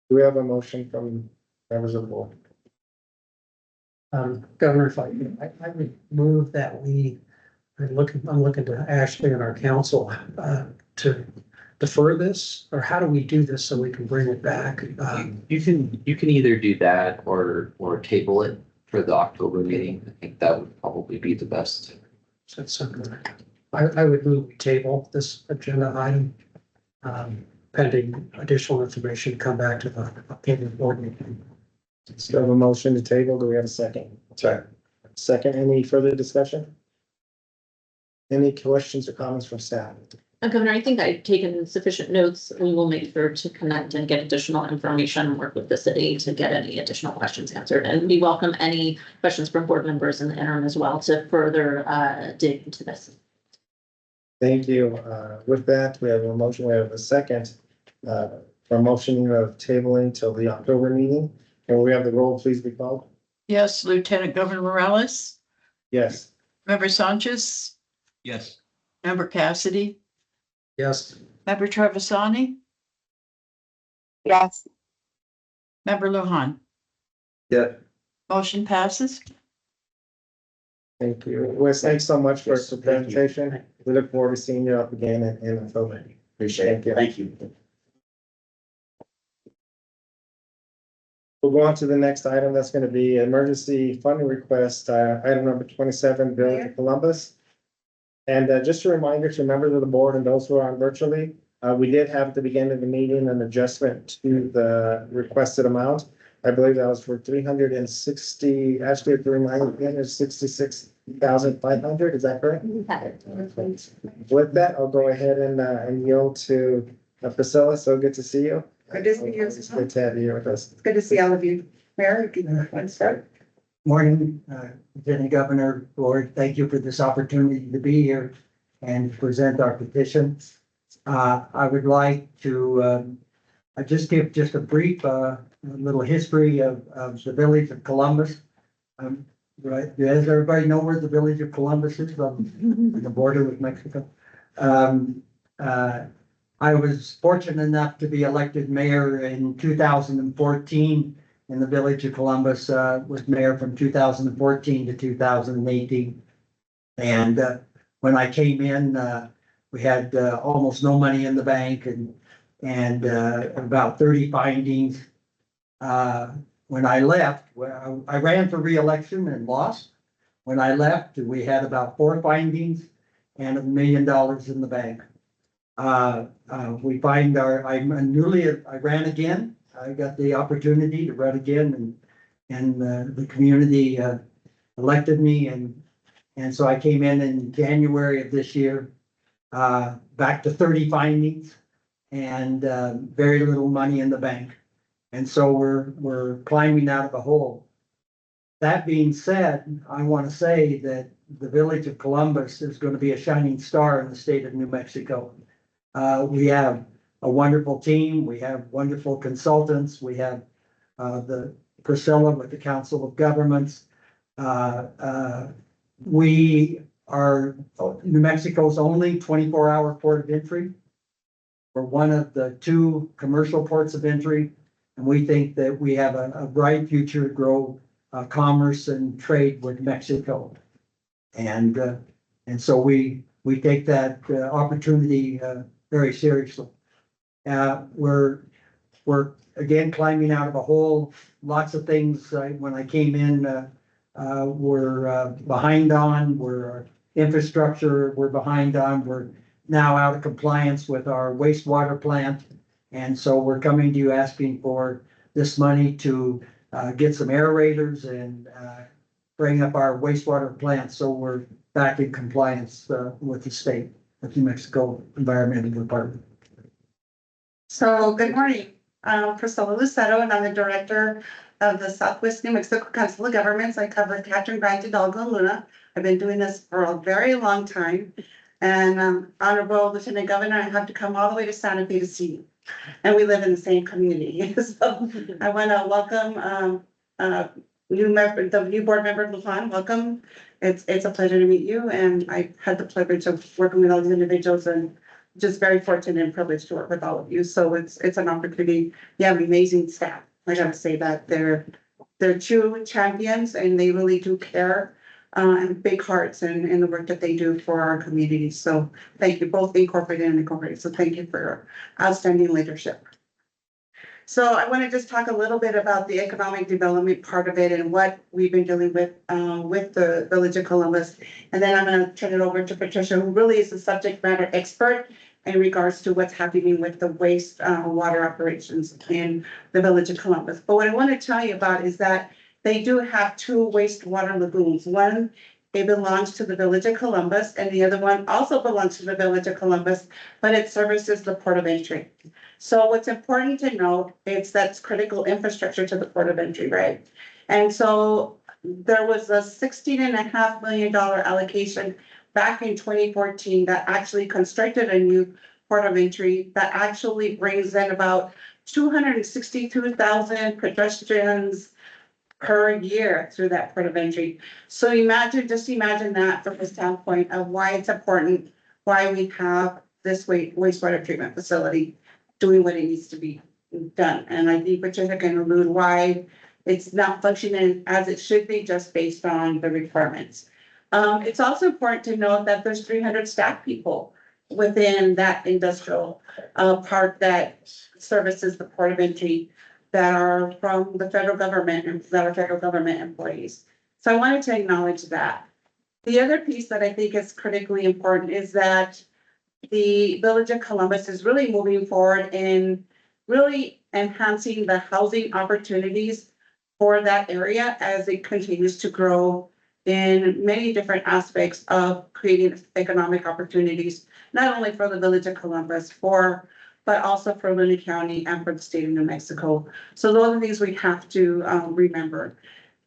Do we have a motion from members of the board? Governor, if I would move that I'm looking to Ashley and our council, to defer this, or how do we do this so we can bring it back? You can either do that or table it for the October meeting. I think that would probably be the best. That's something I would move we table this agenda item, pending additional information to come back to the October board meeting. So we have a motion to table. Do we have a second? Sorry. Second, any further discussion? Any questions or comments from staff? Governor, I think I've taken sufficient notes. We will make sure to connect and get additional information, and work with the city to get any additional questions answered. And we welcome any questions from board members in the interim as well to further dig into this. Thank you. With that, we have a motion. We have a second for motioning of tabling till the October meeting. Can we have the roll please be called? Yes, Lieutenant Governor Morales, Yes. Member Sanchez, Yes. Member Cassidy, Yes. Member Travisani, Yes. Member Luhan. Yeah. Motion passes. Thank you. Wes, thanks so much for Yes, the thank you. presentation. We look forward to seeing you up again in October. Appreciate it. Thank you. We'll go on to the next item. That's going to be emergency funding request, item number 27, Village of Columbus. And just a reminder to members of the board and those who are on virtually, we did have at the beginning of the meeting an adjustment to the requested amount. I believe that was for 360, actually, if you remind me, it's 66,500. Is that correct? With that, I'll go ahead and yield to Priscilla. So good to see you. Good to see you. It's good to have you here with us. It's good to see all of you. Mayor, can you want to start? Morning, Lieutenant Governor, Board, thank you for this opportunity to be here and present our petition. I would like to just give just a brief, little history of the village of Columbus. Right, does everybody know where the village of Columbus is on the border with Mexico? I was fortunate enough to be elected mayor in 2014. In the village of Columbus, was mayor from 2014 to 2018. And when I came in, we had almost no money in the bank and about 30 findings. When I left, I ran for re-election and lost. When I left, we had about 4 findings and $1 million in the bank. I ran again. I got the opportunity to run again and the community elected me and so I came in January of this year, back to 30 findings and very little money in the bank. And so we're climbing out of a hole. That being said, I want to say that the village of Columbus is going to be a shining star in the state of New Mexico. We have a wonderful team. We have wonderful consultants. We have the Priscilla with the Council of Governments. We are New Mexico's only 24-hour port of entry. We're one of the 2 commercial ports of entry, and we think that we have a bright future to grow commerce and trade with Mexico. And so we take that opportunity very seriously. We're again climbing out of a hole. Lots of things when I came in we're behind on. We're infrastructure. We're behind on. We're now out of compliance with our wastewater plant, And so we're coming to you asking for this money to get some aerators and bring up our wastewater plant, so we're back in compliance with the state of New Mexico Environmental Department. So, good morning. I'm Priscilla Lucetto, and I'm the director of the Southwest New Mexico Council of Governments. I cover Catherine, Grant, Hidalgo, and Luna. I've been doing this for a very long time. And Honorable Lieutenant Governor, I have to come all the way to Santa Fe to see you. And we live in the same community. So I want to welcome the new board member, Lujan. Welcome. It's a pleasure to meet you. And I had the privilege of working with all these individuals and just very fortunate and privileged to work with all of you. So it's an opportunity. You have amazing staff. I gotta say that they're true champions and they really do care and big hearts in the work that they do for our community. So thank you, both incorporated and incorporated. So thank you for your outstanding leadership. So I want to just talk a little bit about the economic development part of it and what we've been dealing with the Village of Columbus. And then I'm going to turn it over to Patricia, who really is the subject matter expert in regards to what's happening with the waste water operations in the Village of Columbus. But what I want to tell you about is that they do have two wastewater lagoons. One, it belongs to the Village of Columbus, and the other one also belongs to the Village of Columbus, but it services the port of entry. So what's important to note is that's critical infrastructure to the port of entry, right? And so there was a $16.5 million allocation back in 2014 that actually constructed a new port of entry that actually brings in about 262,000 pedestrians per year through that port of entry. So just imagine that from the standpoint of why it's important, why we have this wastewater treatment facility doing what it needs to be done. And I think Patricia can allude why it's not functioning as it should be just based on the requirements. It's also important to note that there's 300 staff people within that industrial park that services the port of entry that are from the federal government and that are federal government employees. So I wanted to acknowledge that. The other piece that I think is critically important is that the Village of Columbus is really moving forward in really enhancing the housing opportunities for that area as it continues to grow in many different aspects of creating economic opportunities, not only for the Village of Columbus, but also for Luna County and for the state of New Mexico. So those are things we have to remember.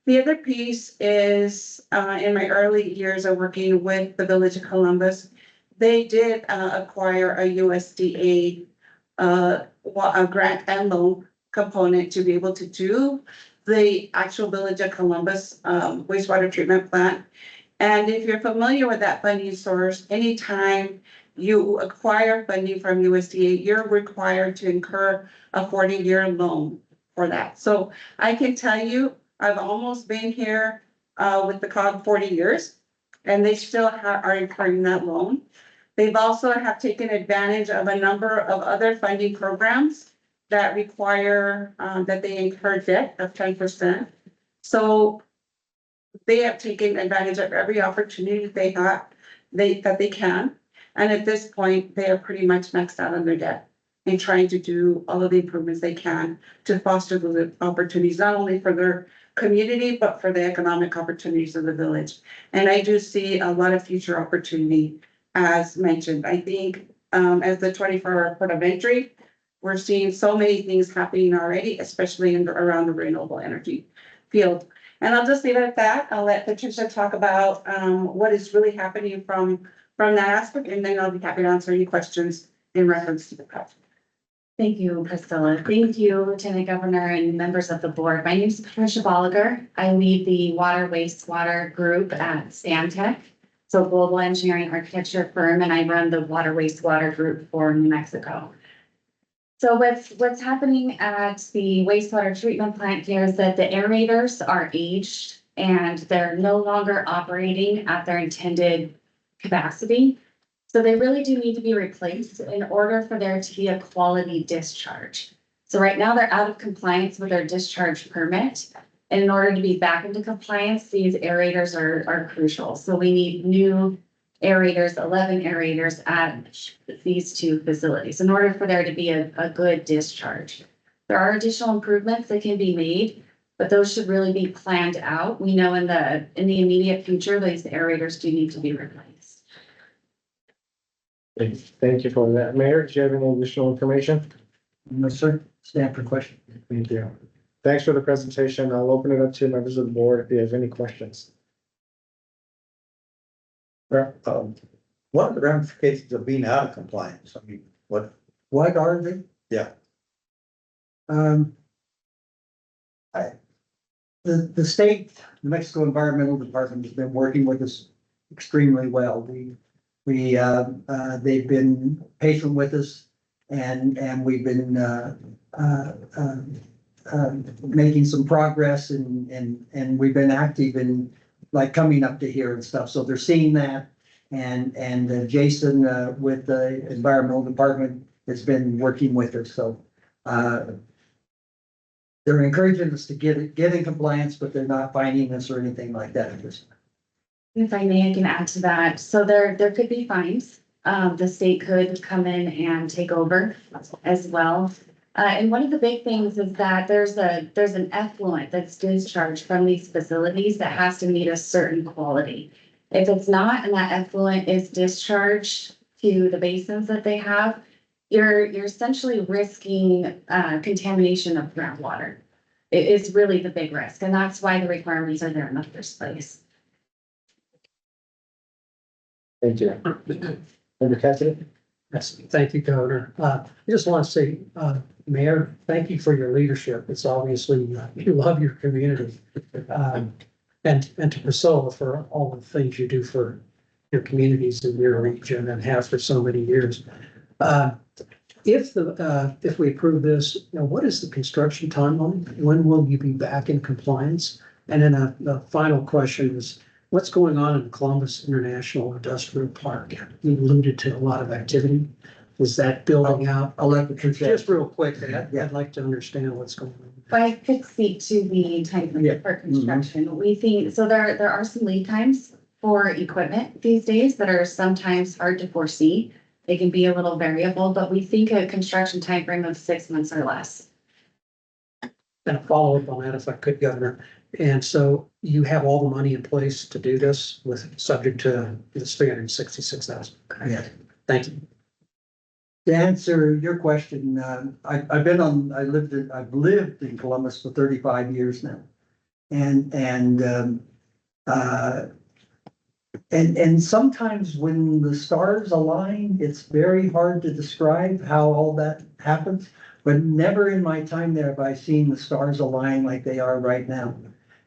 The other piece is in my early years of working with the Village of Columbus, they did acquire a USDA a grant and loan component to be able to do the actual Village of Columbus wastewater treatment plant. And if you're familiar with that funding source, anytime you acquire funding from USDA, you're required to incur a 40-year loan for that. So I can tell you, I've almost been here with the COG 40 years, and they still are incurring that loan. They've also have taken advantage of a number of other funding programs that require that they incur debt of 10%. So they have taken advantage of every opportunity they have, that they can. And at this point, they are pretty much maxed out on their debt and trying to do all of the improvements they can to foster those opportunities, not only for their community, but for the economic opportunities of the village. And I do see a lot of future opportunity, as mentioned. I think as the 24-hour port of entry, we're seeing so many things happening already, especially around the renewable energy field. And I'll just leave it at that. I'll let Patricia talk about what is really happening from that aspect, and then I'll be happy to answer any questions in reference to the project. Thank you, Priscilla. Thank you, Lieutenant Governor and members of the board. My name is Patricia Bolliger. I lead the water wastewater group at Stantec, so global engineering architecture firm, and I run the water wastewater group for New Mexico. So what's happening at the wastewater treatment plant here is that the aerators are aged and they're no longer operating at their intended capacity. So they really do need to be replaced in order for there to be a quality discharge. So right now they're out of compliance with their discharge permit. And in order to be back into compliance, these aerators are crucial. So we need new aerators, 11 aerators at these two facilities in order for there to be a good discharge. There are additional improvements that can be made, but those should really be planned out. We know in the immediate future, these aerators do need to be replaced. Thank you for that. Mayor, do you have any additional information? No, sir. Stand for question. Thank you. Thanks for the presentation. I'll open it up to members of the board if you have any questions. What are the ramifications of being out of compliance? I mean, What are they? yeah, The state, New Mexico Environmental Department has been working with us extremely well. They've been patient with us and we've been, making some progress and we've been active in like coming up to here and stuff. So they're seeing that. And Jason, with the Environmental Department has been working with us. So, they're encouraging us to get in compliance, but they're not finding us or anything like that at this time. If I may, I can add to that. So there could be fines. The state could come in and take over as well. And one of the big things is that there's an effluent that's discharged from these facilities that has to meet a certain quality. If it's not, and that effluent is discharged to the basins that they have, you're essentially risking contamination of groundwater. It is really the big risk, and that's why the requirements are there in the first place. Thank you. Member Cassidy? Yes, thank you, Governor. I just want to say, Mayor, thank you for your leadership. It's obviously, you love your community. And to Priscilla for all the things you do for your communities in your region and have for so many years. If we approve this, what is the construction timeline? When will you be back in compliance? And then the final question is, what's going on in Columbus International Industrial Park? You alluded to a lot of activity. Is that building out? I'll let the truth. Just real quick, I'd like to understand what's going on. If I could speak to the timeframe for construction, we think, so there are some lead times for equipment these days that are sometimes hard to foresee. They can be a little variable, but we think a construction timeframe of 6 months or less. And a follow-up on that, if I could, Governor. And so you have all the money in place to do this with subject to this 366,000. Yes. Thank you. To answer your question, I've lived in Columbus for 35 years now. And sometimes when the stars align, it's very hard to describe how all that happens. But never in my time there have I seen the stars align like they are right now.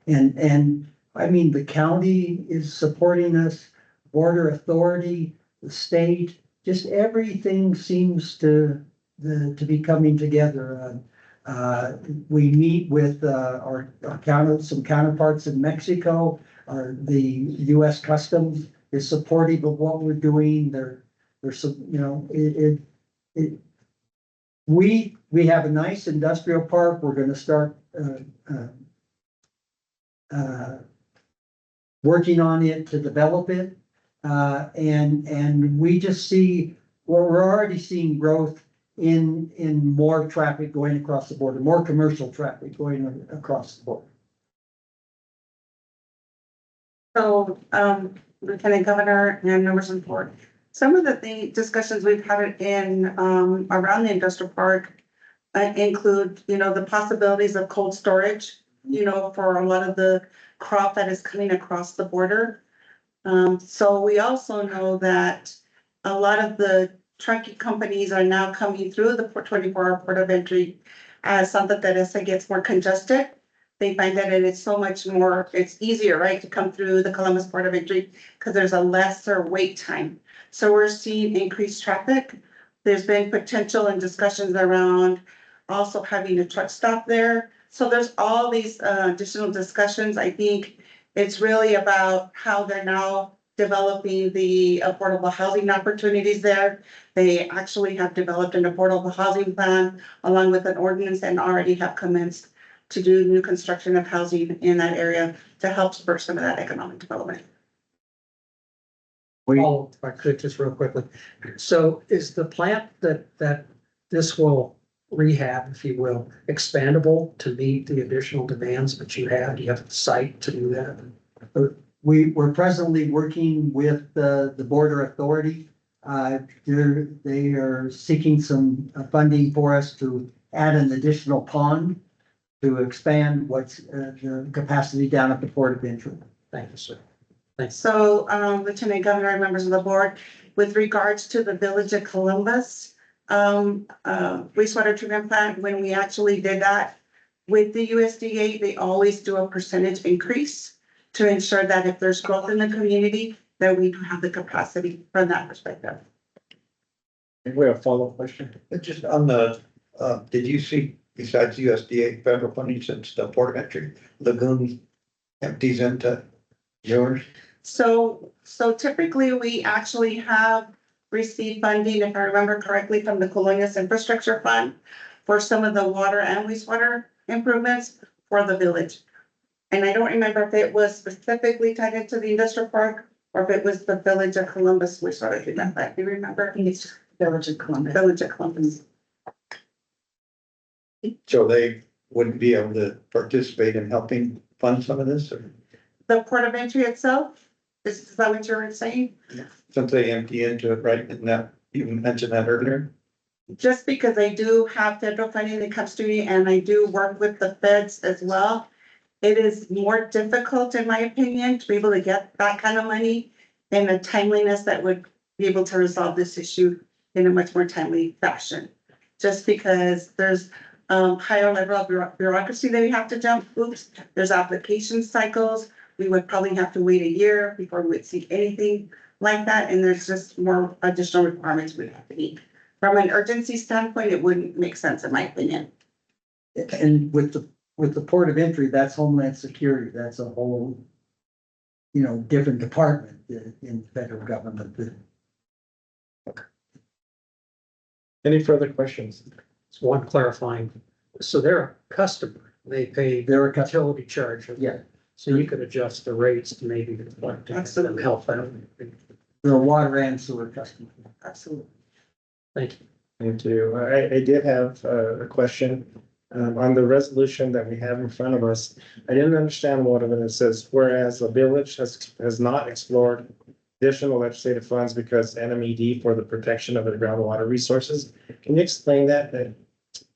And I mean, the county is supporting us, border authority, the state, just everything seems to be coming together. We meet with some counterparts in Mexico. The U.S. Customs is supportive of what we're doing. We have a nice industrial park. We're going to start working on it to develop it. And we just see, we're already seeing growth in more traffic going across the border, more commercial traffic going across the border. So, Lieutenant Governor and members of the board, some of the discussions we've had in, around the industrial park include, the possibilities of cold storage, for a lot of the crop that is coming across the border. So we also know that a lot of the trucking companies are now coming through the 24-hour port of entry as Santa Teresa gets more congested. They find that it's so much more, it's easier, right, to come through the Columbus port of entry because there's a lesser wait time. So we're seeing increased traffic. There's been potential and discussions around also having a truck stop there. So there's all these additional discussions. I think it's really about how they're now developing the affordable housing opportunities there. They actually have developed an affordable housing plan along with an ordinance and already have commenced to do new construction of housing in that area to help spur some of that economic development. Oh, if I could just real quickly. So is the plant that this will rehab, if you will, expandable to meet the additional demands that you have? Do you have the site to do that? We're presently working with the border authority. They are seeking some funding for us to add an additional pond to expand what's the capacity down at the port of entry. Thank you, sir. So, Lieutenant Governor and members of the board, with regards to the Village of Columbus, wastewater treatment plant, when we actually did that with the USDA, they always do a percentage increase to ensure that if there's growth in the community, that we do have the capacity from that perspective. We have a follow-up question. Just on the, did you see, besides USDA federal funding, since the port of entry lagoon empties into yours? So typically we actually have received funding, if I remember correctly, from the Colonias Infrastructure Fund for some of the water and wastewater improvements for the village. And I don't remember if it was specifically tied into the industrial park or if it was the Village of Columbus wastewater treatment plant. Do you remember? I think it's Village of Columbus. Village of Columbus. So they wouldn't be able to participate in helping fund some of this, or The port of entry itself, is that what you're saying? since they empty into it, right? And that, you mentioned that earlier. Just because I do have federal funding that comes to me and I do work with the feds as well, it is more difficult, in my opinion, to be able to get that kind of money in a timeliness that would be able to resolve this issue in a much more timely fashion. Just because there's higher level of bureaucracy that we have to jump hoops, there's application cycles. We would probably have to wait a year before we would see anything like that, and there's just more additional requirements we have to meet. From an urgency standpoint, it wouldn't make sense, in my opinion. And with the port of entry, that's Homeland Security. That's a whole, different department in the federal government. Any further questions? It's one clarifying. So they're a customer. They pay their utility charge. Yeah. So you could adjust the rates to maybe reflect and help them. The water and sewer customer. Absolutely. Thank you. Thank you. I did have a question on the resolution that we have in front of us. I didn't understand one of it. It says, whereas the village has not explored additional legislative funds because NMED for the protection of the groundwater resources. Can you explain that?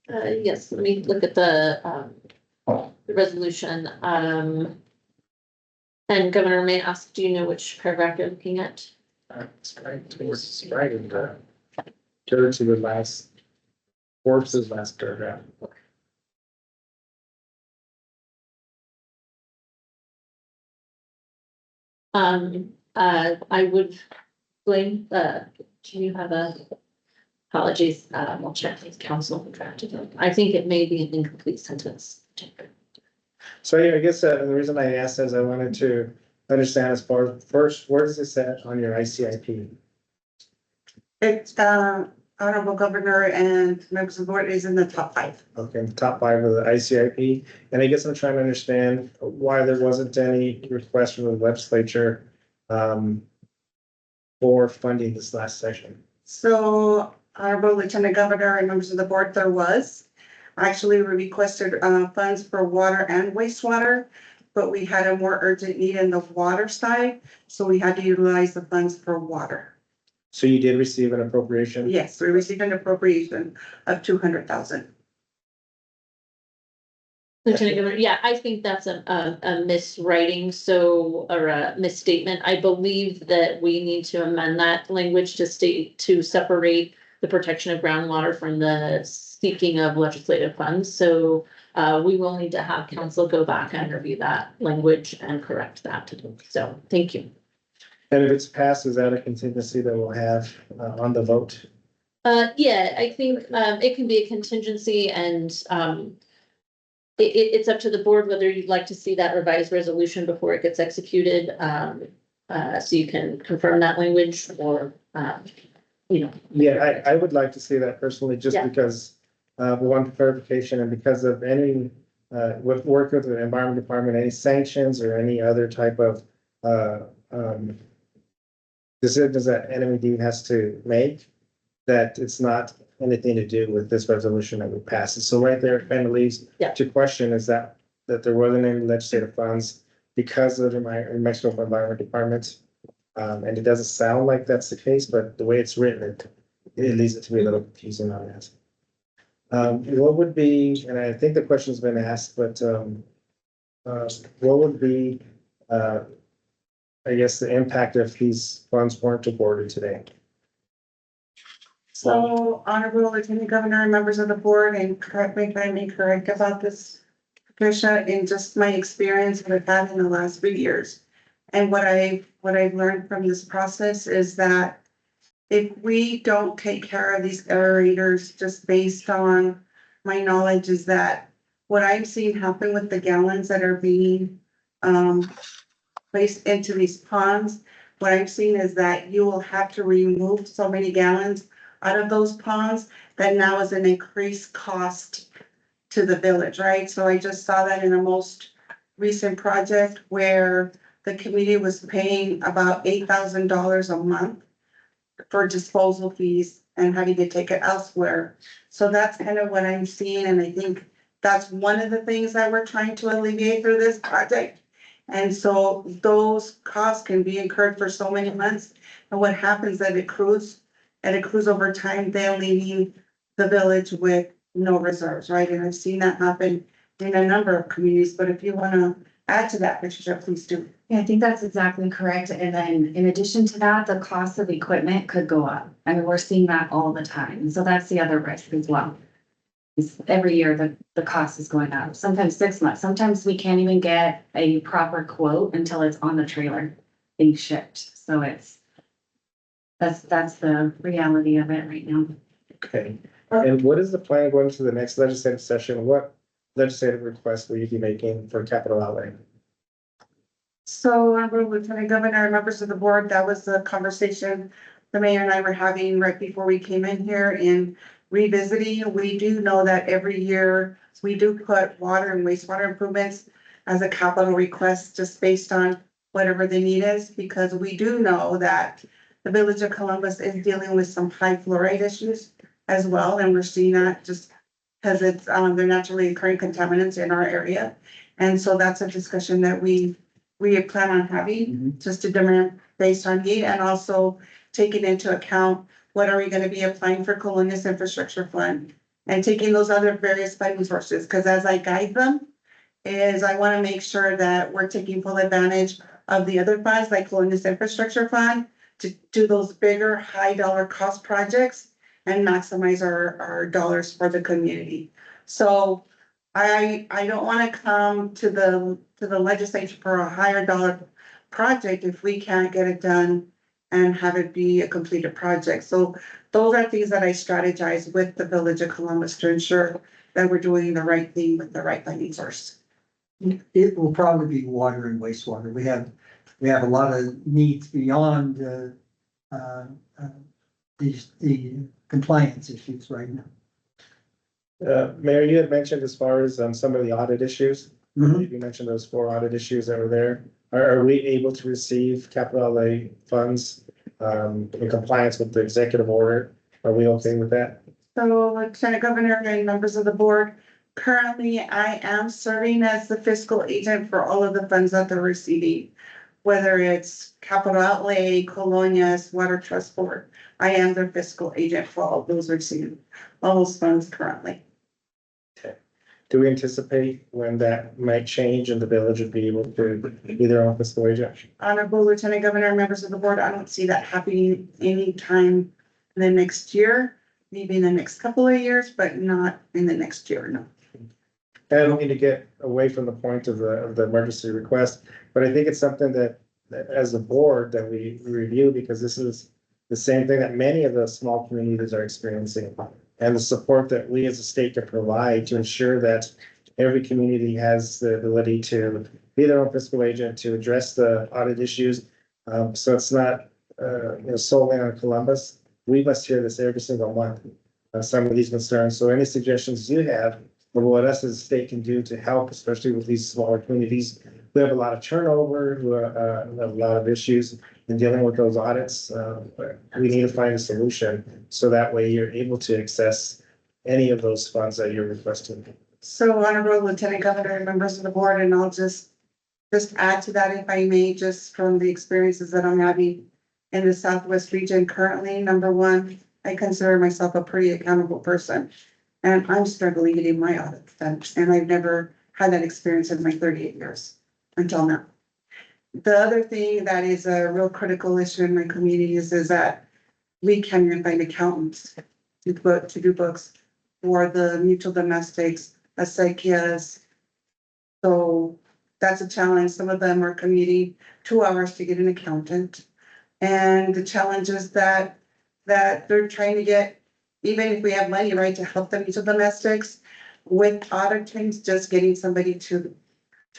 Yes, let me look at the resolution. And Governor, may I ask, do you know which paragraph you're looking at? It's right in the third to the last, fourth to the last paragraph. I would blame, do you have apologies, I'll check with council who drafted it. I think it may be an incomplete sentence. So yeah, I guess the reason I asked is I wanted to understand as far as first, where does it set on your ICIP? It's Honorable Governor and members of the board is in the top 5. Okay, the top 5 of the ICIP. And I guess I'm trying to understand why there wasn't any request from the legislature for funding this last session. So Honorable Lieutenant Governor and members of the board, there was. Actually, we requested funds for water and wastewater, but we had a more urgent need in the water side, so we had to utilize the funds for water. So you did receive an appropriation? Yes, we received an appropriation of 200,000. Lieutenant Governor, yeah, I think that's a miswriting, or a misstatement. I believe that we need to amend that language to separate the protection of groundwater from the seeking of legislative funds. So we will need to have council go back and review that language and correct that. So thank you. And if it's passed, is that a contingency that we'll have on the vote? Yeah, I think it can be a contingency, and it's up to the board whether you'd like to see that revised resolution before it gets executed. So you can confirm that language or, Yeah, I would like to see that personally, just Yeah. because we want clarification and because of any, with work with the environment department, any sanctions or any other type of decisions that NMD has to make, that it's not anything to do with this resolution that we passed. And so right there, it kind of leaves Yeah. to question is that there wasn't any legislative funds because of the New Mexico Environment Department. And it doesn't sound like that's the case, but the way it's written, it leaves it to be a little confusing on that. What would be, and I think the question's been asked, but what would be, I guess, the impact if these funds weren't awarded today? So Honorable Lieutenant Governor and members of the board, and correct me if I'm incorrect about this, Patricia, in just my experience that I've had in the last 3 years. And what I've learned from this process is that if we don't take care of these aerators, just based on my knowledge, is that what I'm seeing happen with the gallons that are being placed into these ponds, what I'm seeing is that you will have to remove so many gallons out of those ponds that now is an increased cost to the village, right? So I just saw that in a most recent project where the community was paying about $8,000 a month for disposal fees and having to take it elsewhere. So that's kind of what I'm seeing, and I think that's one of the things that we're trying to alleviate through this project. And so those costs can be incurred for so many months, and what happens that it accrues over time, then leaving the village with no reserves, right? And I've seen that happen in a number of communities, but if you wanna add to that, Patricia, please do. Yeah, I think that's exactly correct. And then in addition to that, the cost of equipment could go up. I mean, we're seeing that all the time. So that's the other risk as well. Every year, the cost is going up, sometimes 6 months. Sometimes we can't even get a proper quote until it's on the trailer being shipped. So that's the reality of it right now. Okay, and what is the plan going to the next legislative session? What legislative request will you be making for capital outlay? So, Honorable Lieutenant Governor and members of the board, that was the conversation the mayor and I were having right before we came in here in revisiting. We do know that every year we do put water and wastewater improvements as a capital request, just based on whatever the need is, because we do know that the village of Columbus is dealing with some high fluoride issues as well, and we're seeing that just because it's they're naturally occurring contaminants in our area. And so that's a discussion that we plan on having, just to demand based on need, and also taking into account what are we gonna be applying for Colonias Infrastructure Fund, and taking those other various funding sources, because as I guide them, is I wanna make sure that we're taking full advantage of the other funds, like Colonias Infrastructure Fund, to do those bigger, high dollar cost projects and maximize our dollars for the community. So I don't wanna come to the legislature for a higher dollar project if we can't get it done and have it be a completed project. So those are things that I strategize with the village of Columbus to ensure that we're doing the right thing with the right funding source. It will probably be water and wastewater. We have a lot of needs beyond the compliance issues right now. Mayor, you had mentioned as far as some of the audit issues. Mhm. You mentioned those 4 audit issues that were there. Are we able to receive capital outlay funds in compliance with the executive order? Are we okay with that? So Lieutenant Governor and members of the board, currently I am serving as the fiscal agent for all of the funds that they're receiving. Whether it's capital outlay, Colonias, Water Trust Board, I am their fiscal agent for all those receiving all those funds currently. Do we anticipate when that might change and the village would be able to be their own fiscal agent? Honorable Lieutenant Governor and members of the board, I don't see that happening anytime in the next year, maybe in the next couple of years, but not in the next year, no. And I don't mean to get away from the point of the emergency request, but I think it's something that as a board that we review, because this is the same thing that many of the small communities are experiencing. And the support that we as a state can provide to ensure that every community has the ability to be their own fiscal agent, to address the audit issues. So it's not solely on Columbus. We must hear this every single month, some of these concerns. So any suggestions you have of what us as a state can do to help, especially with these smaller communities, we have a lot of turnover, we have a lot of issues in dealing with those audits. We need to find a solution, so that way you're able to access any of those funds that you're requesting. So Honorable Lieutenant Governor and members of the board, and I'll just add to that if I may, just from the experiences that I'm having in the Southwest region currently. Number one, I consider myself a pretty accountable person, and I'm struggling getting my audit done, and I've never had that experience in my 38 years until now. The other thing that is a real critical issue in my community is that we can't even find accountants to do books for the mutual domestics, acequias. So that's a challenge. Some of them are commuting 2 hours to get an accountant. And the challenge is that they're trying to get, even if we have money, right, to help the mutual domestics with auditors, just getting somebody to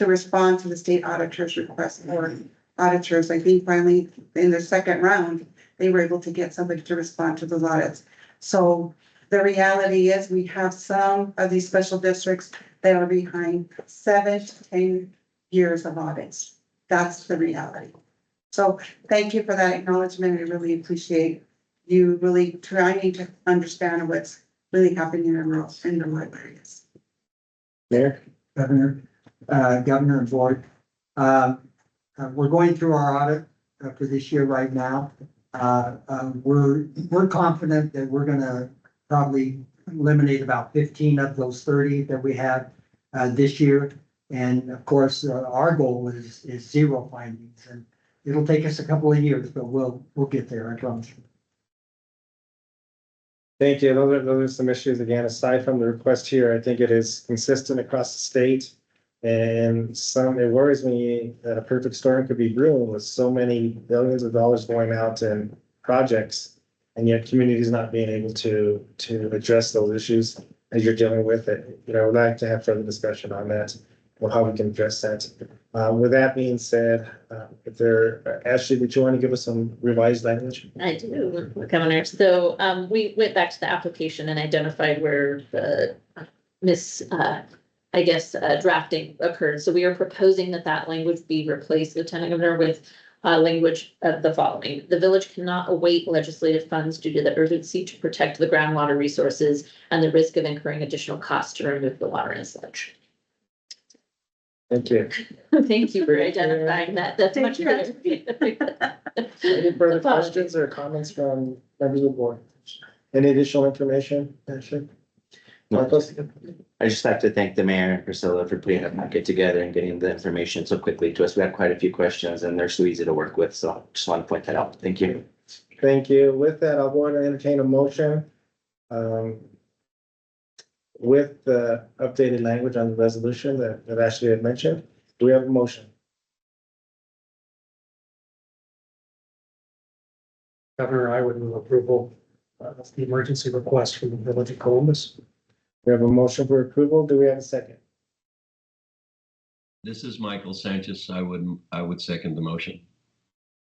respond to the state auditor's request for auditors. I think finally in the second round, they were able to get somebody to respond to those audits. So the reality is we have some of these special districts that are behind 7 to 10 years of audits. That's the reality. So thank you for that acknowledgement. I really appreciate you really trying to understand what's really happening in the libraries. Mayor? Governor and board. We're going through our audit for this year right now. We're confident that we're gonna probably eliminate about 15 of those 30 that we have this year. And of course, our goal is 0 findings, and it'll take us a couple of years, but we'll get there, I promise you. Thank you. Those are some issues. Again, aside from the request here, I think it is consistent across the state. And it worries me that a perfect storm could be brewing with so many billions of dollars going out in projects, and yet communities not being able to address those issues as you're dealing with it. You know, I would like to have further discussion on that, or how we can address that. With that being said, Ashley, would you want to give us some revised language? I do, Governor. So we went back to the application and identified where the drafting occurred. So we are proposing that language be replaced, Lieutenant Governor, with language of the following. The village cannot await legislative funds due to the urgency to protect the groundwater resources and the risk of incurring additional costs to remove the water and sludge. Thank you. Thank you for identifying that. That's much better. Any further questions or comments from members of the board? Any additional information, Ashley? Marcos? I just have to thank the mayor and Priscilla for putting a packet together and getting the information so quickly to us. We had quite a few questions and they're so easy to work with. So I just want to point that out. Thank you. Thank you. With that, I'll go ahead and entertain a motion with the updated language on the resolution that Ashley had mentioned. Do we have a motion? Governor, I would move approval of the emergency request from the Village of Columbus. We have a motion for approval. Do we have a second? This is Michael Sanchez. I would second the motion.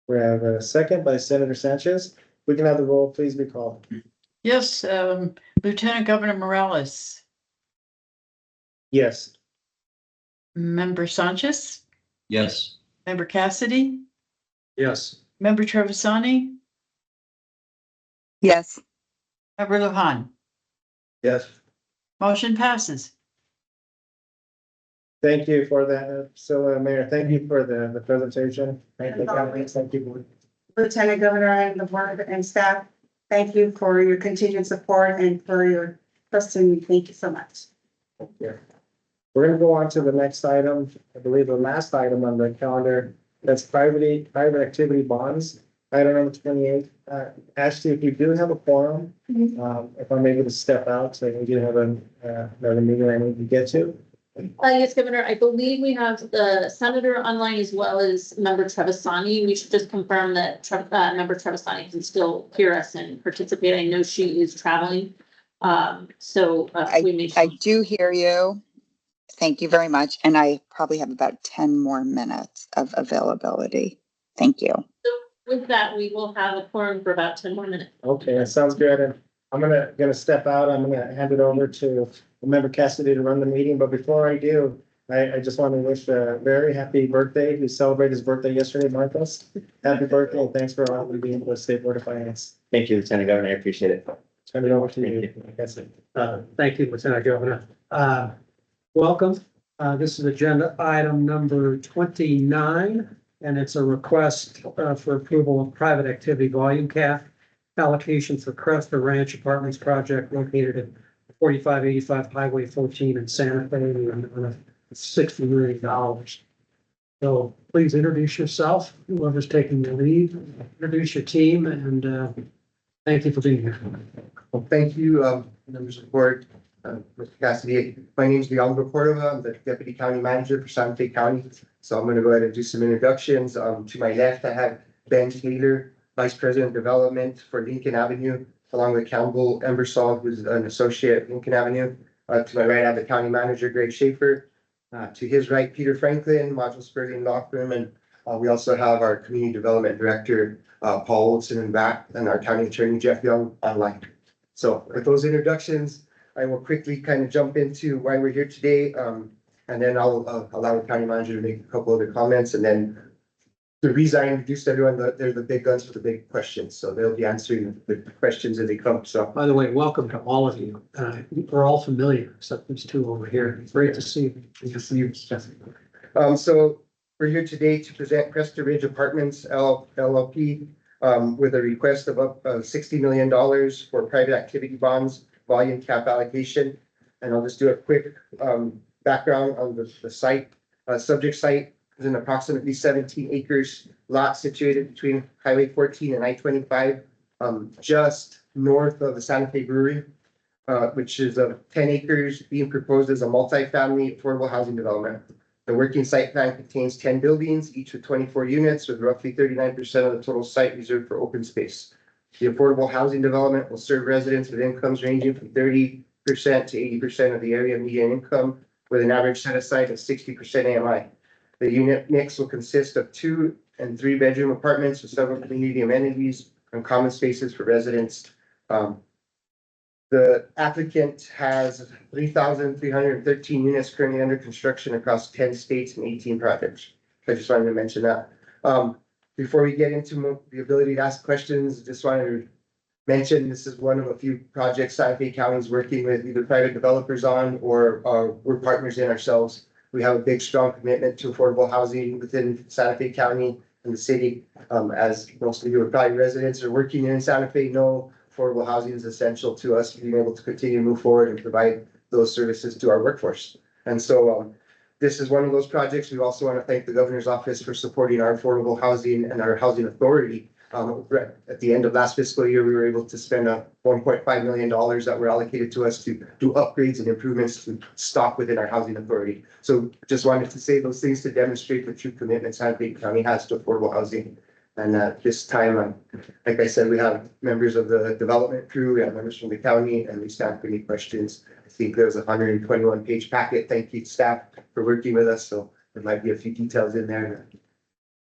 We have a second by Senator Sanchez. We can have the roll, please be called. Yes, Lieutenant Governor Morales, Yes. Member Sanchez, Yes. Member Cassidy, Yes. Member Trevisani, Yes. Member Lujan. Yes. Motion passes. Thank you for that, Mayor. Thank you for the presentation. Thank you. Thank you. Lieutenant Governor and the board and staff, thank you for your continued support and for your trust in me. Thank you so much. Thank you. We're gonna go on to the next item. I believe the last item on the calendar, that's private activity bonds. Item number 28. Ashley, if we do have a quorum, if I'm able to step out, so we do have another meeting I need to get to. Yes, Governor, I believe we have the senator online as well as Member Trevisani. We should just confirm that Member Trevisani can still hear us and participate. I know she is traveling. I do hear you. Thank you very much. And I probably have about 10 more minutes of availability. Thank you. So with that, we will have a quorum for about 10 more minutes. Okay, that sounds good. And I'm gonna step out. I'm gonna hand it over to Member Cassidy to run the meeting. But before I do, I just want to wish a very happy birthday, who celebrated his birthday yesterday, Marcos. Happy birthday, and thanks for all you being with the State Board of Finance. Thank you, Lieutenant Governor. I appreciate it. Turn it over to you. That's it. Thank you, Lieutenant Governor. Welcome. This is agenda item number 29, and it's a request for approval of private activity volume cap allocation for Cresta Ranch Apartments project located at 4585 Highway 14 in Santa Fe, and $60 million. So please introduce yourself, whoever's taking the lead, introduce your team, and thank you for being here. Well, thank you, members of the board, Mr. Cassidy. My name is Leandro Cordova. I'm the Deputy County Manager for Santa Fe County. So I'm going to go ahead and do some introductions. To my left, I have Ben Taylor, Vice President of Development for Lincoln Avenue, along with Campbell Embersall, who's an associate at Lincoln Avenue. To my right, I have the County Manager, Greg Schaefer. To his right, Peter Franklin, Module Spurgeon Lockroom, and we also have our Community Development Director, Paul Olson in back, and our County Attorney, Jeff Young, online. So with those introductions, I will quickly kind of jump into why we're here today, and then I'll allow the County Manager to make a couple other comments, and then the reason I introduced everyone, they're the big guns for the big questions, so they'll be answering the questions as they come. So, by the way, welcome to all of you. We're all familiar, except these two over here. Great to see you. Good to see you. So we're here today to present Cresta Ridge Apartments LLP with a request of up $60 million for private activity bonds volume cap allocation. And I'll just do a quick background on the site. Subject site is an approximately 17 acres lot situated between Highway 14 and I-25, just north of the Santa Fe Brewery, which is 10 acres being proposed as a multifamily affordable housing development. The working site plan contains 10 buildings, each with 24 units, with roughly 39% of the total site reserved for open space. The affordable housing development will serve residents with incomes ranging from 30% to 80% of the area median income, with an average set aside of 60% AMI. The unit mix will consist of 2 and 3 bedroom apartments with several community amenities and common spaces for residents. The applicant has 3,313 units currently under construction across 10 states and 18 projects. I just wanted to mention that. Before we get into the ability to ask questions, just wanted to mention this is one of a few projects Santa Fe County is working with either private developers on or we're partners in ourselves. We have a big, strong commitment to affordable housing within Santa Fe County and the city. As most of you are probably residents or working in Santa Fe know, affordable housing is essential to us being able to continue to move forward and provide those services to our workforce. And so this is one of those projects. We also want to thank the governor's office for supporting our affordable housing and our housing authority. At the end of last fiscal year, we were able to spend $1.5 million that were allocated to us to do upgrades and improvements to stock within our housing authority. So just wanted to say those things to demonstrate the true commitment Santa Fe County has to affordable housing. And this time, like I said, we have members of the development crew, we have members from the county, and we stand for any questions. I think there's a 121-page packet. Thank you, staff, for working with us. So there might be a few details in there.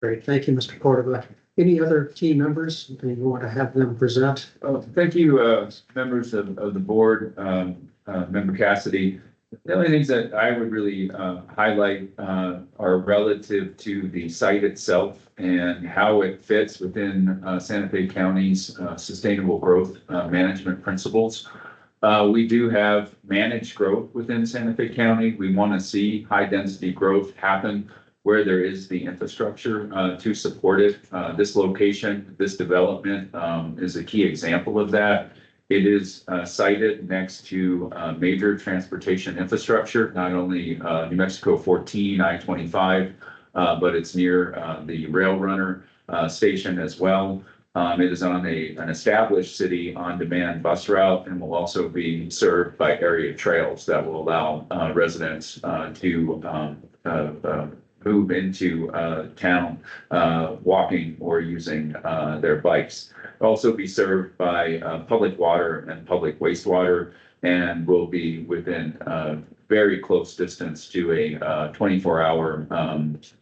Great. Thank you, Mr. Cordova. Any other team members you want to have them present? Thank you, members of the board, Member Cassidy. The only things that I would really highlight are relative to the site itself and how it fits within Santa Fe County's sustainable growth management principles. We do have managed growth within Santa Fe County. We want to see high density growth happen where there is the infrastructure to support it. This location, this development is a key example of that. It is sited next to major transportation infrastructure, not only New Mexico 14, I-25, but it's near the Rail Runner station as well. It is on an established city on-demand bus route and will also be served by area trails that will allow residents to move into town walking or using their bikes. Also be served by public water and public wastewater, and will be within very close distance to a 24-hour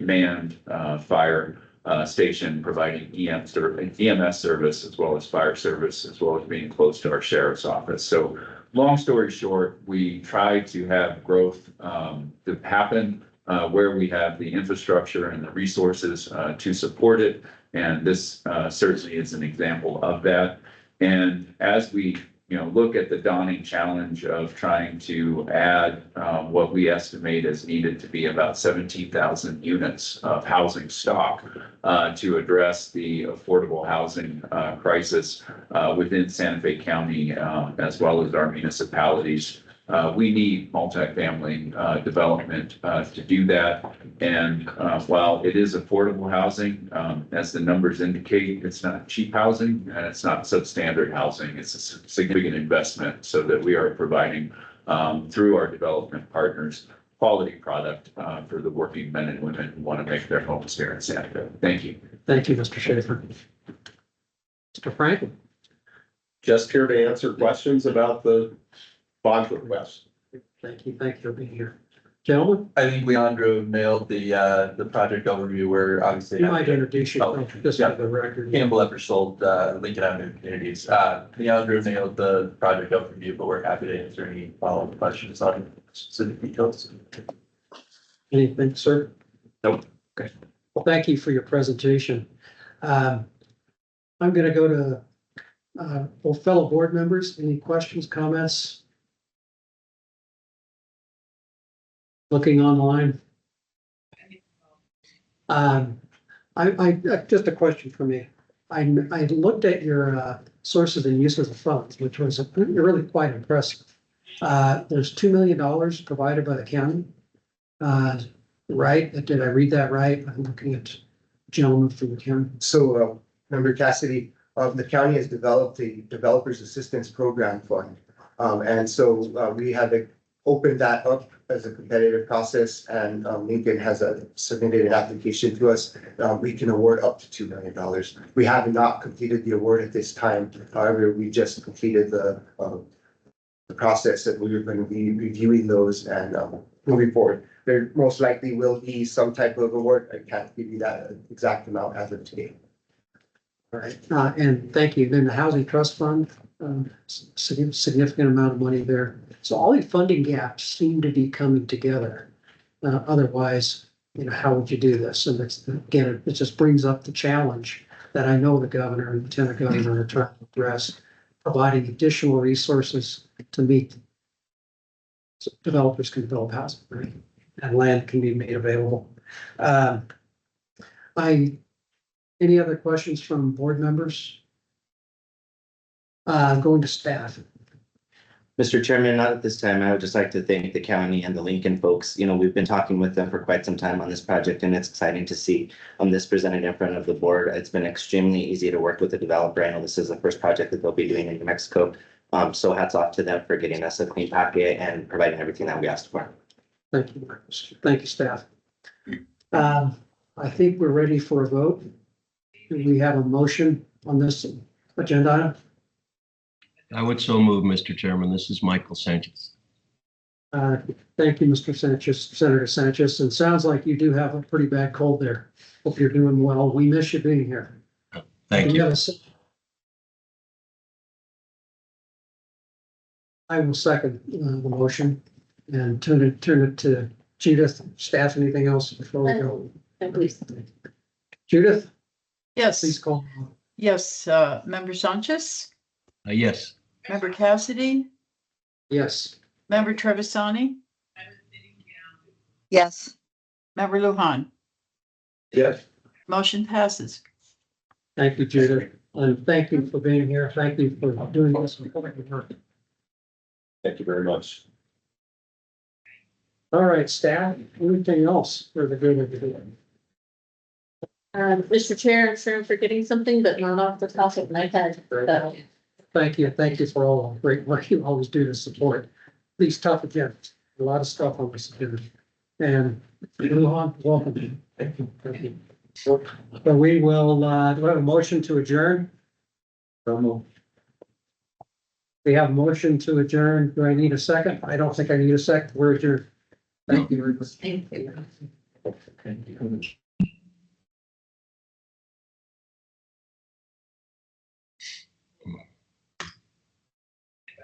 manned fire station providing EMS service as well as fire service, as well as being close to our sheriff's office. So long story short, we try to have growth to happen where we have the infrastructure and the resources to support it. And this certainly is an example of that. And as we look at the dawning challenge of trying to add what we estimate is needed to be about 17,000 units of housing stock to address the affordable housing crisis within Santa Fe County, as well as our municipalities. We need multifamily development to do that. And while it is affordable housing, as the numbers indicate, it's not cheap housing and it's not substandard housing. It's a significant investment so that we are providing through our development partners quality product for the working men and women who want to make their homes here in Santa Fe. Thank you. Thank you, Mr. Schaefer. Mr. Franklin. Just here to answer questions about the bond request. Thank you for being here. Gentlemen? I think Leandro nailed the project overview where obviously. You might introduce yourself just for the record. Campbell Evershold, Lincoln Avenue Communities. Leandro nailed the project overview, but we're happy to answer any follow-up questions on specific details. Anything, sir? Nope. Okay. Well, thank you for your presentation. I'm gonna go to fellow board members. Any questions, comments? Looking online. I just a question for me. I looked at your sources and uses of funds, which was really quite impressive. There's $2 million provided by the county. Right? Did I read that right? I'm looking at gentlemen from the county. So, Member Cassidy, the county has developed a Developers Assistance Program Fund. And so we have opened that up as a competitive process, and Lincoln has submitted an application to us. We can award up to $2 million. We have not completed the award at this time. However, we just completed the process, and we are going to be reviewing those and moving forward. There most likely will be some type of award. I can't give you that exact amount as of today. All right, and thank you. Then the Housing Trust Fund, significant amount of money there. So all these funding gaps seem to be coming together. Otherwise, how would you do this? And it's, again, it just brings up the challenge that I know the governor and lieutenant governor are trying to address, providing additional resources to meet so developers can develop housing, right? And land can be made available. Any other questions from board members? Going to staff. Mr. Chairman, not at this time. I would just like to thank the county and the Lincoln folks. We've been talking with them for quite some time on this project, and it's exciting to see this presented in front of the board. It's been extremely easy to work with the developer. I know this is the first project that they'll be doing in New Mexico. So hats off to them for getting us a clean packet and providing everything that we asked for. Thank you, Marcus. Thank you, staff. I think we're ready for a vote. Do we have a motion on this agenda item? I would so move, Mr. Chairman. This is Michael Sanchez. Thank you, Mr. Sanchez, Senator Sanchez. And sounds like you do have a pretty bad cold there. Hope you're doing well. We miss you being here. Thank you. I will second the motion and turn it to Judith. Staff, anything else before we go? Please. Judith? Yes. Please call. Yes, Member Sanchez, Yes. Member Cassidy, Yes. Member Trevisani, Yes. Member Lujan. Yes. Motion passes. Thank you, Judith. And thank you for being here. Thank you for doing this. Thank you very much. All right, staff, anything else for the good of the day? Mr. Chair, I'm sure I'm forgetting something, but not off the top of my head. So. Thank you. Thank you for all the great work you always do to support these tough agendas. A lot of stuff on this agenda. And Lujan, welcome. Thank you. Thank you. So we will, do I have a motion to adjourn? We have a motion to adjourn. Do I need a second? I don't think I need a second. We're adjourned. Thank you very much. Thank you. Thank you.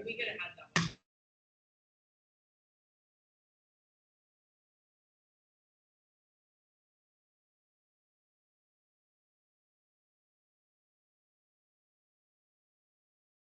We could have had that.